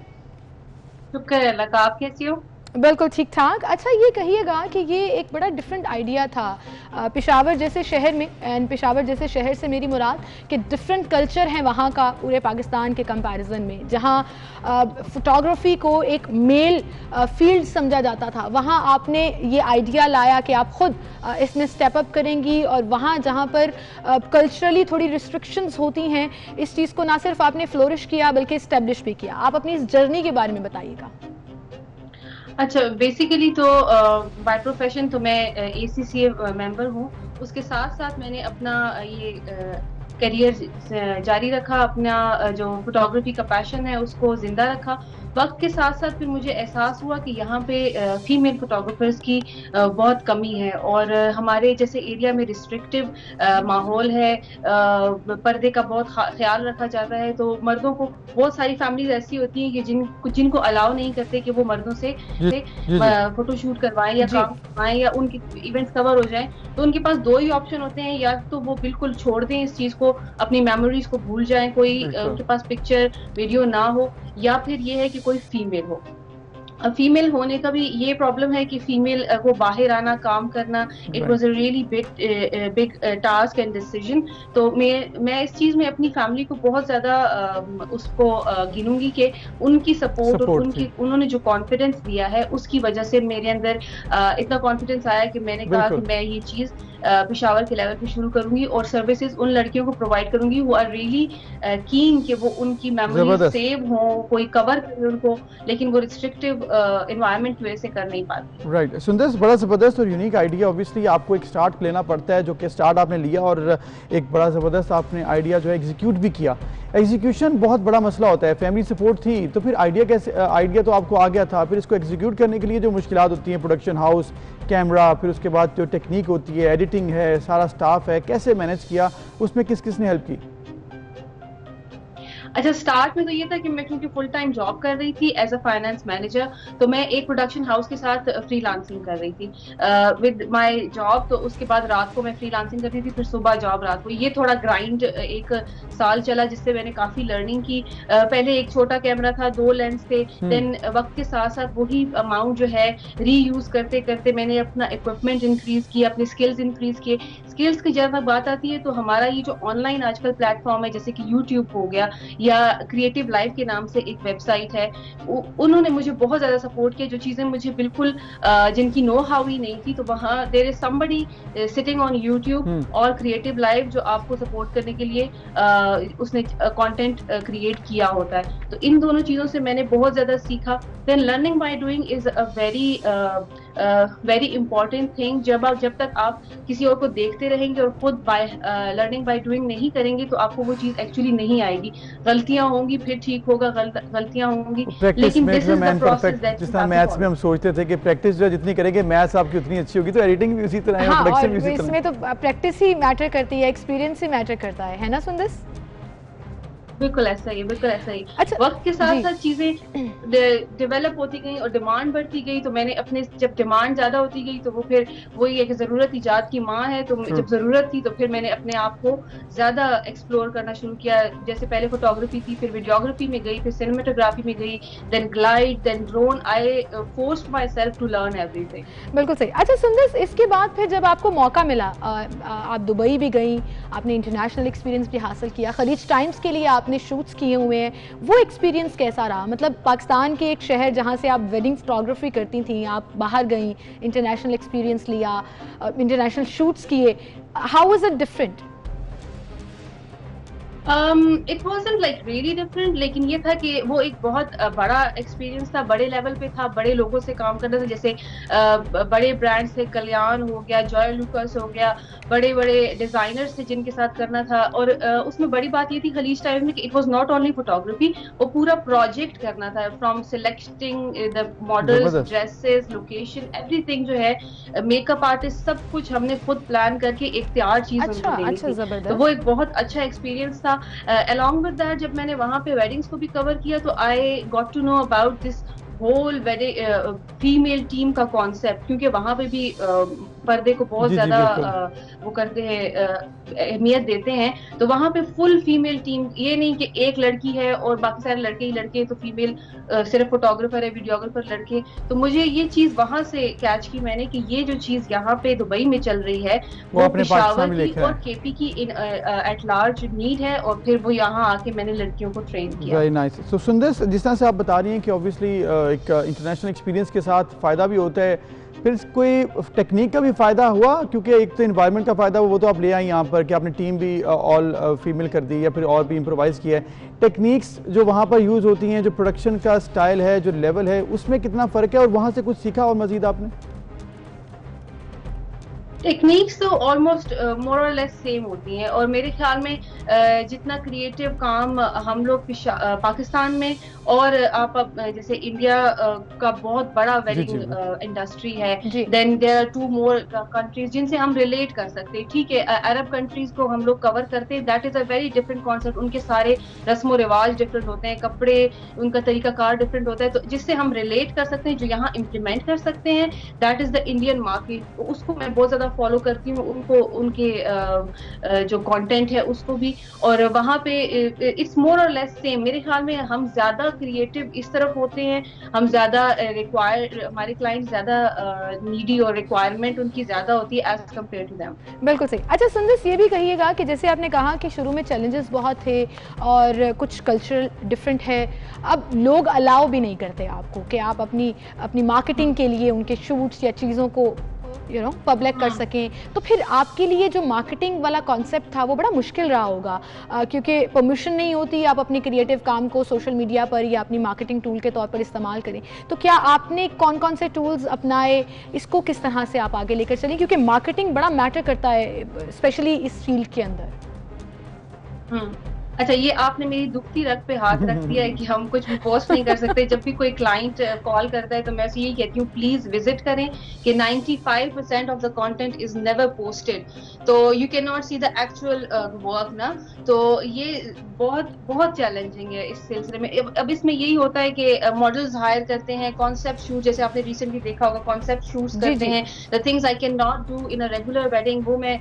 शुक्र है अल्लाह का, आप कैसी हो? बिल्कुल ठीक ठाक। अच्छा, ये कहिएगा कि ये एक बड़ा डिफरेंट आइडिया था पेशावर जैसे शहर में, एंड पेशावर जैसे शहर से मेरी मुराद कि डिफरेंट कल्चर है वहाँ का पूरे पाकिस्तान के कंपैरिजन में, जहाँ फोटोग्राफी को एक मेल फील्ड समझा जाता था, वहाँ आपने ये आइडिया लाया कि आप खुद इसमें स्टेप अप करेंगी, और वहाँ जहाँ पर कल्चरली थोड़ी रिस्ट्रिक्शंस होती हैं, इस चीज़ को ना सिर्फ आपने फ्लोरिश किया बल्कि इस्टेब्लिश भी किया। आप अपनी इस जर्नी के बारे में बताइएगा। अच्छा, बेसिकली तो बाय प्रोफेशन तो मैं ACCA मेंबर हूँ, उसके साथ साथ मैंने अपना ये करियर जारी रखा, अपना जो फोटोग्राफी का पैशन है उसको जिंदा रखा। वक्त के साथ साथ फिर मुझे एहसास हुआ कि यहाँ पे फीमेल फोटोग्राफर्स की बहुत कमी है, और हमारे जैसे एरिया में रिस्ट्रिक्टिव माहौल है, पर्दे का बहुत ख्याल रखा जाता है, तो मर्दों को बहुत सारी फैमिलीज ऐसी होती हैं कि जिनको अलाउ नहीं करते कि वो मर्दों से फोटोशूट करवाएं या काम करवाएं या उनकी इवेंट्स कवर हो जाएं। तो उनके पास 2 ही ऑप्शन होते हैं, या तो वो बिल्कुल छोड़ दें इस चीज़ को, अपनी मेमोरीज को भूल जाएं, कोई उनके पास पिक्चर वीडियो ना हो, या फिर ये है कि कोई फीमेल हो। फीमेल होने का भी ये प्रॉब्लम है कि फीमेल को बाहर आना, काम करना, it was a really big task and decision. तो मैं इस चीज़ में अपनी फैमिली को बहुत ज़्यादा उसको गिनूंगी कि उनकी सपोर्ट और उन्होंने जो कॉन्फिडेंस दिया है उसकी वजह से मेरे अंदर इतना कॉन्फिडेंस आया कि मैंने कहा कि मैं ये चीज़ पेशावर के लेवल पे शुरू करूंगी और सर्विसेज उन लड़कियों को प्रोवाइड करूंगी वो आर रियली कीन कि वो उनकी मेमोरी सेव हो, कोई कवर करे उनको, लेकिन वो रिस्ट्रिक्टिव एनवायरनमेंट की वजह से कर नहीं पाती। राइट सुंदर, बड़ा ज़बरदस्त और यूनिक आइडिया। ऑब्वियसली आपको एक स्टार्ट लेना पड़ता है, जो कि स्टार्ट आपने लिया और एक बड़ा ज़बरदस्त आपने आइडिया जो है एग्जीक्यूट भी किया। एग्जीक्यूशन बहुत बड़ा मसला होता है। फैमिली सपोर्ट थी तो फिर आइडिया तो आपको आ गया था, फिर इसको एग्जीक्यूट करने के लिए जो मुश्किलात होती हैं, प्रोडक्शन हाउस, कैमरा, फिर उसके बाद जो टेक्निक होती है, एडिटिंग है, सारा स्टाफ है, कैसे मैनेज किया, उसमें किस किस ने हेल्प की? अच्छा, स्टार्ट में तो ये था कि मैं क्योंकि फुल टाइम जॉब कर रही थी एज अ फाइनेंस मैनेजर, तो मैं एक प्रोडक्शन हाउस के साथ फ्रीलांसिंग कर रही थी विद माय जॉब। तो उसके बाद रात को मैं फ्रीलांसिंग करती थी, फिर सुबह जॉब, रात को। ये थोड़ा ग्राइंड 1 साल चला, जिससे मैंने काफी लर्निंग की। पहले एक छोटा कैमरा था, 2 लेंस थे, देन वक्त के साथ साथ वही अमाउंट जो है रीयूज करते करते मैंने अपना इक्विपमेंट इंक्रीज किया, अपने स्किल्स इंक्रीज किए। स्किल्स की जब बात आती है तो हमारा ये जो ऑनलाइन आजकल प्लेटफॉर्म है, जैसे कि यूट्यूब हो गया या क्रिएटिव लाइफ के नाम से एक वेबसाइट है, उन्होंने मुझे बहुत ज्यादा सपोर्ट किया। जो चीजें मुझे बिल्कुल जिनकी नो हाउ ही नहीं थी, तो वहाँ there is somebody sitting on YouTube और क्रिएटिव लाइफ जो आपको सपोर्ट करने के लिए उसने कंटेंट क्रिएट किया होता है। तो इन दोनों चीजों से मैंने बहुत ज्यादा सीखा। Then learning by doing is a very important thing. जब तक आप किसी और को देखते रहेंगे और खुद लर्निंग बाय डूइंग नहीं करेंगे तो आपको वो चीज एक्चुअली नहीं आएगी। गलतियां होंगी, फिर ठीक होगा, गलतियां होंगी, लेकिन this is the process that जिस तरह मैथ्स में हम सोचते थे कि प्रैक्टिस जो जितनी करेंगे मैथ्स आपकी उतनी अच्छी होगी, तो एडिटिंग भी उसी तरह है, प्रोडक्शन भी उसी तरह। इसमें तो प्रैक्टिस ही मैटर करती है, एक्सपीरियंस ही मैटर करता है ना सुंदस? बिल्कुल ऐसा ही, बिल्कुल ऐसा ही। अच्छा, वक्त के साथ साथ चीजें डेवलप होती गई और डिमांड बढ़ती गई, तो मैंने अपने जब डिमांड ज्यादा होती गई तो वो फिर वही है कि जरूरत इजाद की माँ है। तो जब जरूरत थी तो फिर मैंने अपने आप को ज्यादा एक्सप्लोर करना शुरू किया। जैसे पहले फोटोग्राफी थी, फिर वीडियोग्राफी में गई, फिर सिनेमेटोग्राफी में गई, then glide, then drone. I forced myself to learn everything. बिल्कुल सही। अच्छा सुंदस, इसके बाद फिर जब आपको मौका मिला, आप दुबई भी गई, आपने इंटरनेशनल एक्सपीरियंस भी हासिल किया, खलीज टाइम्स के लिए आपने शूट्स किए हुए हैं, वो एक्सपीरियंस कैसा रहा? मतलब पाकिस्तान के एक शहर जहां से आप वेडिंग फोटोग्राफी करती थी, आप बाहर गई, इंटरनेशनल एक्सपीरियंस लिया, इंटरनेशनल शूट्स किए, how was it different? It wasn't like really different, लेकिन ये था कि वो एक बहुत बड़ा एक्सपीरियंस था, बड़े लेवल पे था, बड़े लोगों से काम करना था। जैसे बड़े ब्रांड्स थे, कल्याण हो गया, जॉय लुकास हो गया, बड़े बड़े डिजाइनर्स थे जिनके साथ करना था। और उसमें बड़ी बात ये थी खलीज टाइम में कि it was not only photography, वो पूरा प्रोजेक्ट करना था, from selecting the models, dresses, location, everything जो है, मेकअप आर्टिस्ट, सब कुछ हमने खुद प्लान करके एक तैयार चीज उनको देनी थी। तो वो एक बहुत अच्छा एक्सपीरियंस था। along with that, जब मैंने वहां पे वेडिंग्स को भी कवर किया तो I got to know about this whole female team का कॉन्सेप्ट, क्योंकि वहां पे भी पर्दे को बहुत ज्यादा वो करते हैं, अहमियत देते हैं। तो वहां पे फुल फीमेल टीम, ये नहीं कि एक लड़की है और बाकी सारे लड़के ही लड़के, तो फीमेल सिर्फ फोटोग्राफर है, वीडियोग्राफर लड़के। तो मुझे ये चीज वहां से कैच की मैंने कि ये जो चीज यहाँ पे दुबई में चल रही है वो पेशावर की और केपी की एट लार्ज नीड है, और फिर वो यहाँ आके मैंने लड़कियों को ट्रेन किया। Very nice. सो सुंदर, जिस तरह से आप बता रही हैं कि ऑब्वियसली एक इंटरनेशनल एक्सपीरियंस के साथ फ़ायदा भी होता है, फिर कोई टेक्निक का भी फ़ायदा हुआ? क्योंकि एक तो इन्वायरमेंट का फ़ायदा वो तो आप ले आई यहाँ पर कि आपने टीम भी ऑल फीमेल कर दी या फिर और भी इम्प्रोवाइज़ किया है। टेक्निक्स जो वहाँ पर यूज़ होती हैं, जो प्रोडक्शन का स्टाइल है, जो लेवल है, उसमें कितना फ़र्क है और वहाँ से कुछ सीखा और मज़ीद आपने? टेक्निक्स तो ऑलमोस्ट मोर और लेस सेम होती हैं, और मेरे ख्याल में जितना क्रिएटिव काम हम लोग पाकिस्तान में और आप जैसे इंडिया का बहुत बड़ा वेडिंग इंडस्ट्री है, then there are 2 more countries जिनसे हम रिलेट कर सकते हैं। ठीक है, अरब कंट्रीज को हम लोग कवर करते हैं, that is a very different concept. उनके सारे रस्म रिवाज डिफरेंट होते हैं, कपड़े, उनका तरीकाकार डिफरेंट होता है, तो जिससे हम रिलेट कर सकते हैं, जो यहाँ इम्प्लीमेंट कर सकते हैं, that is the Indian market. उसको मैं बहुत ज्यादा फॉलो करती हूँ, उनको, उनके जो कंटेंट है उसको भी, और वहाँ पे इट्स मोर और लेस सेम। मेरे ख्याल में हम ज्यादा क्रिएटिव इस तरफ होते हैं, हम ज्यादा हमारे क्लाइंट ज्यादा नीडी और रिक्वायरमेंट उनकी ज्यादा होती है एज कम्पेयर टू देम। बिल्कुल सही। अच्छा सुंदस, ये भी कहिएगा कि जैसे आपने कहा कि शुरू में चैलेंजेस बहुत थे और कुछ कल्चरल डिफरेंट है, अब लोग अलाउ भी नहीं करते आपको कि आप अपनी मार्केटिंग के लिए उनके शूट्स या चीज़ों को पब्लिक कर सकें, तो फिर आपके लिए जो मार्केटिंग वाला कॉन्सेप्ट था वो बड़ा मुश्किल रहा होगा, क्योंकि परमिशन नहीं होती आप अपने क्रिएटिव काम को सोशल मीडिया पर या अपनी मार्केटिंग टूल के तौर पर इस्तेमाल करें। तो क्या आपने कौन कौन से टूल्स अपनाए, इसको किस तरह से आप आगे लेकर चलें, क्योंकि मार्केटिंग बड़ा मैटर करता है स्पेशली इस फील्ड के अंदर। अच्छा, ये आपने मेरी दुखती रग पे हाथ रख दिया है कि हम कुछ भी पोस्ट नहीं कर सकते। जब भी कोई क्लाइंट कॉल करता है तो मैं यही कहती हूँ, प्लीज विजिट करें कि 95% of the content is never posted, तो you can not see the actual work ना। तो ये बहुत बहुत चैलेंजिंग है इस सिलसिले में। अब इसमें यही होता है कि मॉडल्स हायर करते हैं, कॉन्सेप्ट शूट, जैसे आपने रिसेंटली देखा होगा, कॉन्सेप्ट शूट्स करते हैं। The things I can not do in a regular wedding, वो मैं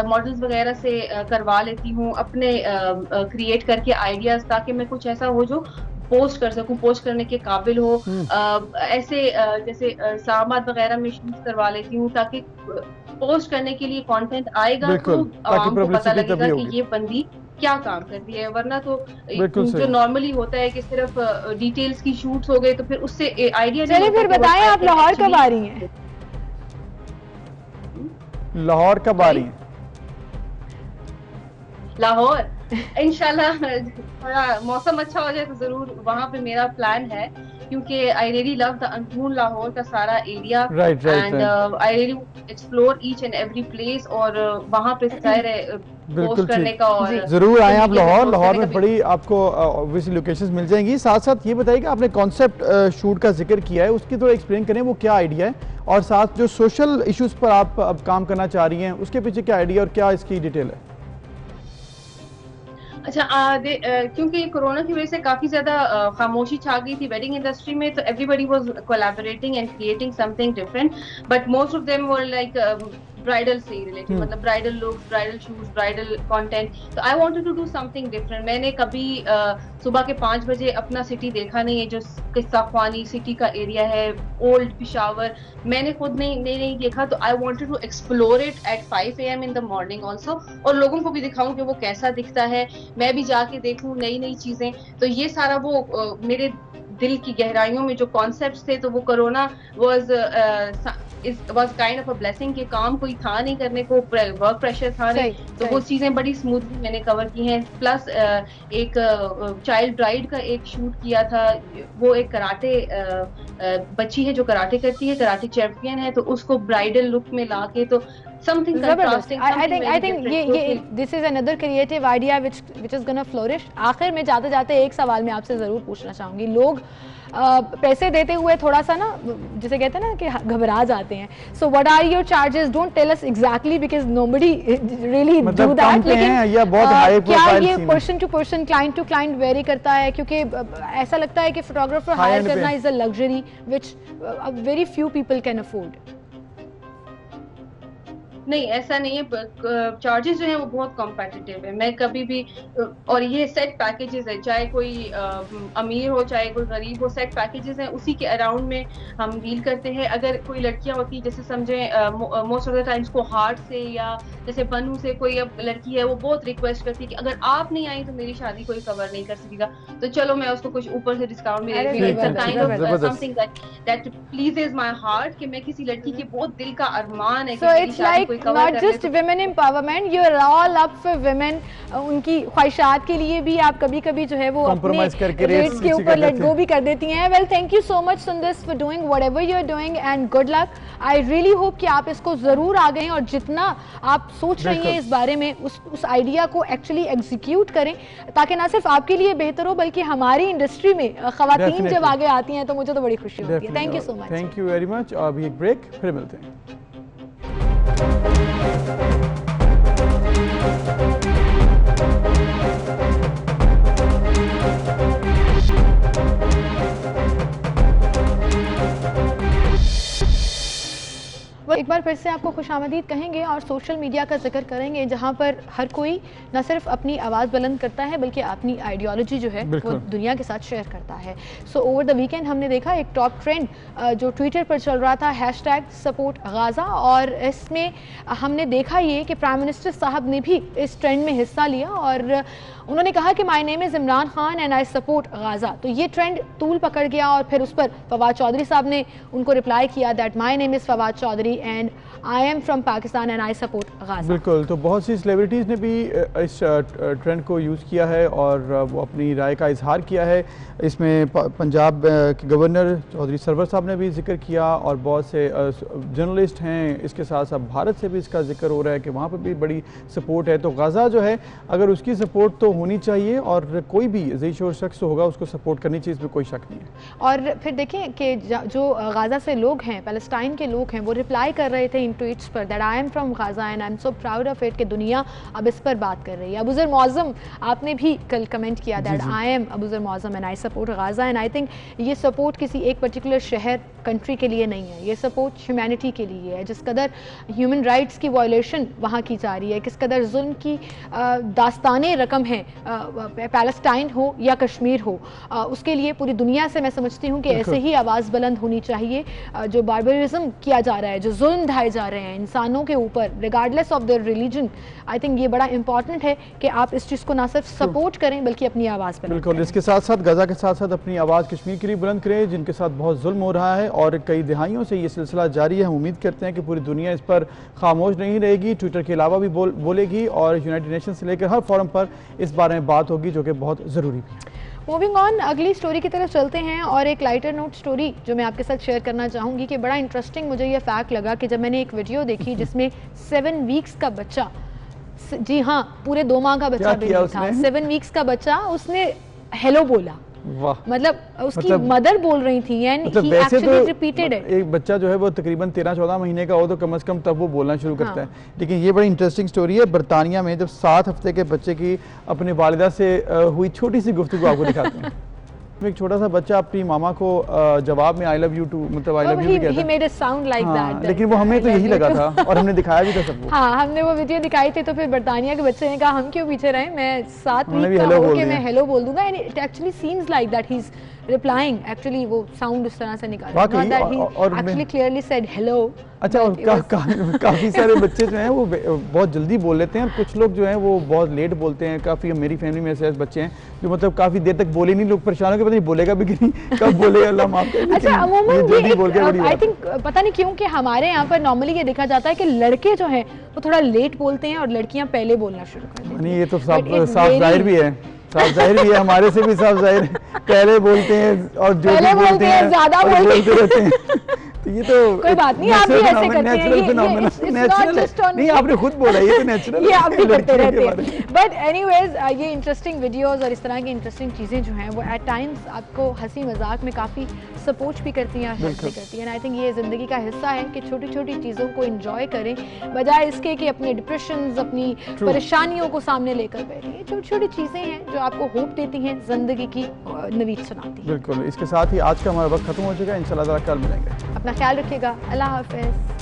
मॉडल्स वगैरह से करवा लेती हूँ, अपने क्रिएट करके आइडियाज, ताकि मैं कुछ ऐसा हो जो पोस्ट कर सकूं, पोस्ट करने के काबिल हो। ऐसे जैसे इस्लामाबाद वगैरह में शूट करवा लेती हूँ, ताकि पोस्ट करने के लिए कंटेंट आएगा तो आपको पता लगेगा कि ये बंदी क्या काम करती है, वरना तो बिल्कुल जो सही। नॉर्मली होता है कि सिर्फ डिटेल्स की शूट्स हो गए तो फिर उससे आइडिया नहीं चलिए होता फिर कि वो बताएं आप title लाहौर कब actually- आ रही हैं? लाहौर कब आ रही हैं? लाहौर इंशाल्लाह थोड़ा मौसम अच्छा हो जाए तो जरूर वहां पे मेरा प्लान है, क्योंकि I really love the Androon Lahore का सारा area Right, right, and I really explore each and every place, और वहां पे जाहिर है बिल्कुल पोस्ट करने ठीक। का और जरूर आए आप मीडिया पे लाहौर। post लाहौर करने में का बड़ी आपको ऑब्वियसली लोकेशंस मिल जाएंगी। साथ साथ ये बताइए कि आपने कॉन्सेप्ट शूट का जिक्र किया है, उसकी थोड़ा एक्सप्लेन करें, वो क्या आइडिया है, और साथ जो सोशल इश्यूज पर आप अब काम करना चाह रही हैं उसके पीछे क्या आइडिया और क्या इसकी डिटेल है? अच्छा क्योंकि कोरोना की वजह से काफी ज्यादा खामोशी छा गई थी वेडिंग इंडस्ट्री में, तो everybody was collaborating and creating something different, but most of them were like bridal से रिलेटेड, मतलब bridal looks, bridal shoes, bridal content. तो I wanted to do something different. मैंने कभी सुबह के 5 बजे अपना सिटी देखा नहीं है, जो किस्सा ख्वानी सिटी का एरिया है, ओल्ड पिशावर, मैंने खुद नहीं देखा। तो I wanted to explore it at 5 AM in the morning also, और लोगों को भी दिखाऊं कि वो कैसा दिखता है, मैं भी जाके देखूं नई चीजें। तो ये सारा वो मेरे दिल की गहराइयों में जो कॉन्सेप्ट्स थे, तो वो corona was kind of a blessing कि काम कोई था नहीं करने को, वर्क प्रेशर था नहीं, तो वो चीजें बड़ी स्मूथली मैंने कवर की हैं। प्लस एक चाइल्ड ब्राइड का एक शूट किया था, वो एक कराटे बच्ची है जो कराटे करती है, कराटे चैंपियन है, तो उसको ब्राइडल लुक में लाके तो something contrasting, I think ये this is another creative idea which is gonna flourish। आखिर में जाते जाते एक सवाल मैं आपसे जरूर पूछना चाहूंगी, लोग पैसे देते हुए थोड़ा सा ना, जिसे कहते हैं ना कि घबरा जाते हैं, so what are your charges? Don't tell us exactly because nobody really do that, लेकिन क्या ये person to person, client to client vary करता है? क्योंकि ऐसा लगता है कि फोटोग्राफर हायर करना is a luxury which very few people can afford। नहीं, ऐसा नहीं है। चार्जेस जो हैं वो बहुत कॉम्पिटिटिव है। मैं कभी भी, और ये सेट पैकेजेस है, चाहे कोई अमीर हो चाहे कोई गरीब हो, सेट पैकेजेस हैं, उसी के अराउंड में हम डील करते हैं। अगर कोई लड़कियां होती जैसे समझें मोस्ट ऑफ द टाइम्स को हार्ट से, या जैसे बनू से कोई अब लड़की है वो बहुत रिक्वेस्ट करती है कि अगर आप नहीं आई तो मेरी शादी कोई कवर नहीं कर सकेगा, तो चलो मैं उसको कुछ ऊपर से डिस्काउंट में देती हूँ। It's a kind of something that pleases my heart, कि मैं किसी लड़की के बहुत दिल का अरमान है कि मेरी शादी not just women empowerment, you're all up for women। उनकी ख्वाहिशात के लिए भी आप कभी-कभी जो है वो अपने रेट्स के ऊपर लेट गो भी कर देती हैं। Well, thank you so much Sundas for doing whatever you are doing and good luck. I really hope कि आप इसको जरूर आ गए और जितना आप सोच रही हैं इस बारे में उस आइडिया को एक्चुअली एग्जीक्यूट करें, ताकि ना सिर्फ आपके लिए बेहतर हो बल्कि हमारी इंडस्ट्री में खवातीन जब आगे आती हैं तो मुझे तो बड़ी खुशी होती है। Thank you so much. Thank you very much. अभी एक ब्रेक, फिर मिलते हैं। एक बार फिर से आपको खुशामदीद कहेंगे और सोशल मीडिया का जिक्र करेंगे, जहां पर हर कोई न सिर्फ अपनी आवाज़ बुलंद करता है बल्कि अपनी आइडियोलॉजी जो है वो दुनिया के साथ शेयर करता है। सो ओवर द वीकेंड हमने देखा एक टॉप ट्रेंड जो ट्विटर पर चल रहा था, #सपोर्ट गाज़ा, और इसमें हमने देखा ये कि प्राइम मिनिस्टर साहब ने भी इस ट्रेंड में हिस्सा लिया और उन्होंने कहा कि my name is Imran Khan and I support Gaza. तो ये ट्रेंड तूल पकड़ गया और फिर उस पर फवाद चौधरी साहब ने उनको रिप्लाई किया that my name is Fawad Chaudhry and I am from Pakistan and I support Gaza. बिल्कुल, तो बहुत सी सेलिब्रिटीज़ ने भी इस ट्रेंड को यूज़ किया है और वो अपनी राय का इजहार किया है। इसमें पंजाब के गवर्नर चौधरी सरवर साहब ने भी जिक्र किया और बहुत से जर्नलिस्ट हैं। इसके साथ साथ भारत से भी इसका जिक्र हो रहा है कि वहाँ पर भी बड़ी सपोर्ट है। तो गाज़ा जो है अगर उसकी सपोर्ट तो होनी चाहिए और कोई भी ज़ेशोर शख्स होगा उसको सपोर्ट करनी चाहिए, इसमें कोई शक नहीं है। और फिर देखें कि जो गाज़ा से लोग हैं, पैलेस्टाइन के लोग हैं, वो रिप्लाई कर रहे थे इन ट्वीट्स पर that I am from Gaza and I am so proud of it, कि दुनिया अब इस पर बात कर रही है। अबूज़र मौज़म आपने भी कल कमेंट किया that I am Abuzar Mauzam and I support Gaza, and I think ये सपोर्ट किसी एक पर्टिकुलर शहर कंट्री के लिए नहीं है, ये सपोर्ट ह्यूमैनिटी के लिए है। जिस कदर ह्यूमन राइट्स की वायलेशन वहाँ की जा रही है, किस कदर जुल्म की दास्तानें रकम हैं पैलेस्टाइन हो या कश्मीर हो, उसके लिए पूरी दुनिया से मैं समझती हूँ कि ऐसे ही आवाज़ बुलंद होनी चाहिए। जो बार्बरिज्म किया जा रहा है, जो जुल्म ढाए जा रहे हैं इंसानों के ऊपर regardless of their religion, I think ये बड़ा इंपॉर्टेंट है कि आप इस चीज़ को ना सिर्फ सपोर्ट करें बल्कि अपनी आवाज़ बुलंद बिल्कुल। करें। इसके साथ साथ गजा के साथ साथ अपनी आवाज़ कश्मीर के लिए बुलंद करें, जिनके साथ बहुत जुल्म हो रहा है और कई दिहाइयों से ये सिलसिला जारी है। हम उम्मीद करते हैं कि पूरी दुनिया इस पर खामोश नहीं रहेगी, ट्विटर के अलावा भी बोलेगी और यूनाइटेड नेशन से लेकर हर फोरम पर इस बारे में बात होगी, जो कि बहुत ज़रूरी भी है। मूविंग ऑन, अगली स्टोरी की तरफ चलते हैं और एक लाइटर नोट स्टोरी जो मैं आपके साथ शेयर करना चाहूँगी कि बड़ा इंटरेस्टिंग मुझे ये फैक्ट लगा कि जब मैंने एक वीडियो देखी जिसमें 7 वीक्स का बच्चा, जी हाँ पूरे 2 माह का बच्चा भी नहीं था, 7 वीक्स का बच्चा, उसने हेलो बोला। वाह, मतलब उसकी मदर बोल रही थी and he actually repeated it. एक बच्चा जो है वो तकरीबन 13-14 महीने का हो तो कम से कम तब वो बोलना शुरू करता है। लेकिन ये बड़ी इंटरेस्टिंग स्टोरी है। बरतानिया में जब 7 हफ्ते के बच्चे की अपनी वालिदा से हुई छोटी सी गुफ्तगू आपको दिखाते हैं। एक छोटा सा बच्चा अपनी मामा को जवाब में आई लव यू टू, मतलब आई लव यू भी कहता है। He made it sound like that. लेकिन वो हमें तो यही लगा था और हमने दिखाया भी था सबको। हाँ, हमने वो वीडियो दिखाई थी तो फिर बरतानिया के बच्चे ने कहा हम क्यों पीछे रहे, मैं 7 वीक का होके मैं हेलो बोल दूंगा। And it actually seems like that he is replying, actually वो साउंड उस तरह से निकाला, not that he actually clearly said hello. अच्छा, और काफ़ी सारे बच्चे जो हैं वो बहुत जल्दी बोल लेते हैं और कुछ लोग जो हैं वो बहुत लेट बोलते हैं। काफ़ी मेरी फैमिली में ऐसे बच्चे हैं जो मतलब काफ़ी देर तक बोले नहीं, लोग परेशान हो के पता नहीं बोलेगा भी कि नहीं, कब बोलेगा, अल्लाह माफ करे। अच्छा, अमूमन आई थिंक पता नहीं क्यों कि हमारे यहाँ पर नॉर्मली ये देखा जाता है कि लड़के जो हैं वो थोड़ा लेट बोलते हैं और लड़कियाँ पहले बोलना शुरू कर देती हैं। नहीं, ये तो साफ जाहिर भी है, साफ जाहिर भी है, हमारे से भी साफ जाहिर है, पहले बोलते हैं और जो भी बोलते हैं ज्यादा बोलते रहते हैं। तो ये तो कोई बात नहीं, आप भी ऐसे करते हैं, नहीं आपने खुद बोला ये तो नेचुरल, ये आप भी करते रहते हैं। बट एनीवेज ये इंटरेस्टिंग वीडियोस और इस तरह की इंटरेस्टिंग चीज़ें जो हैं वो एट टाइम्स आपको हंसी मजाक में काफ़ी सपोर्ट भी करती हैं, हेल्प भी करती हैं। आई थिंक ये ज़िंदगी का हिस्सा है कि छोटी छोटी चीज़ों को एंजॉय करें बजाय इसके कि अपने डिप्रेशन, अपनी परेशानियों को सामने लेकर बैठें। ये छोटी छोटी चीज़ें हैं जो आपको होप देती हैं, ज़िंदगी की नवीद सुनाती हैं। बिल्कुल। इसके साथ ही आज का हमारा वक्त खत्म हो चुका है, इंशाल्लाह कल मिलेंगे। अपना ख्याल रखिएगा, अल्लाह हाफ़िज़।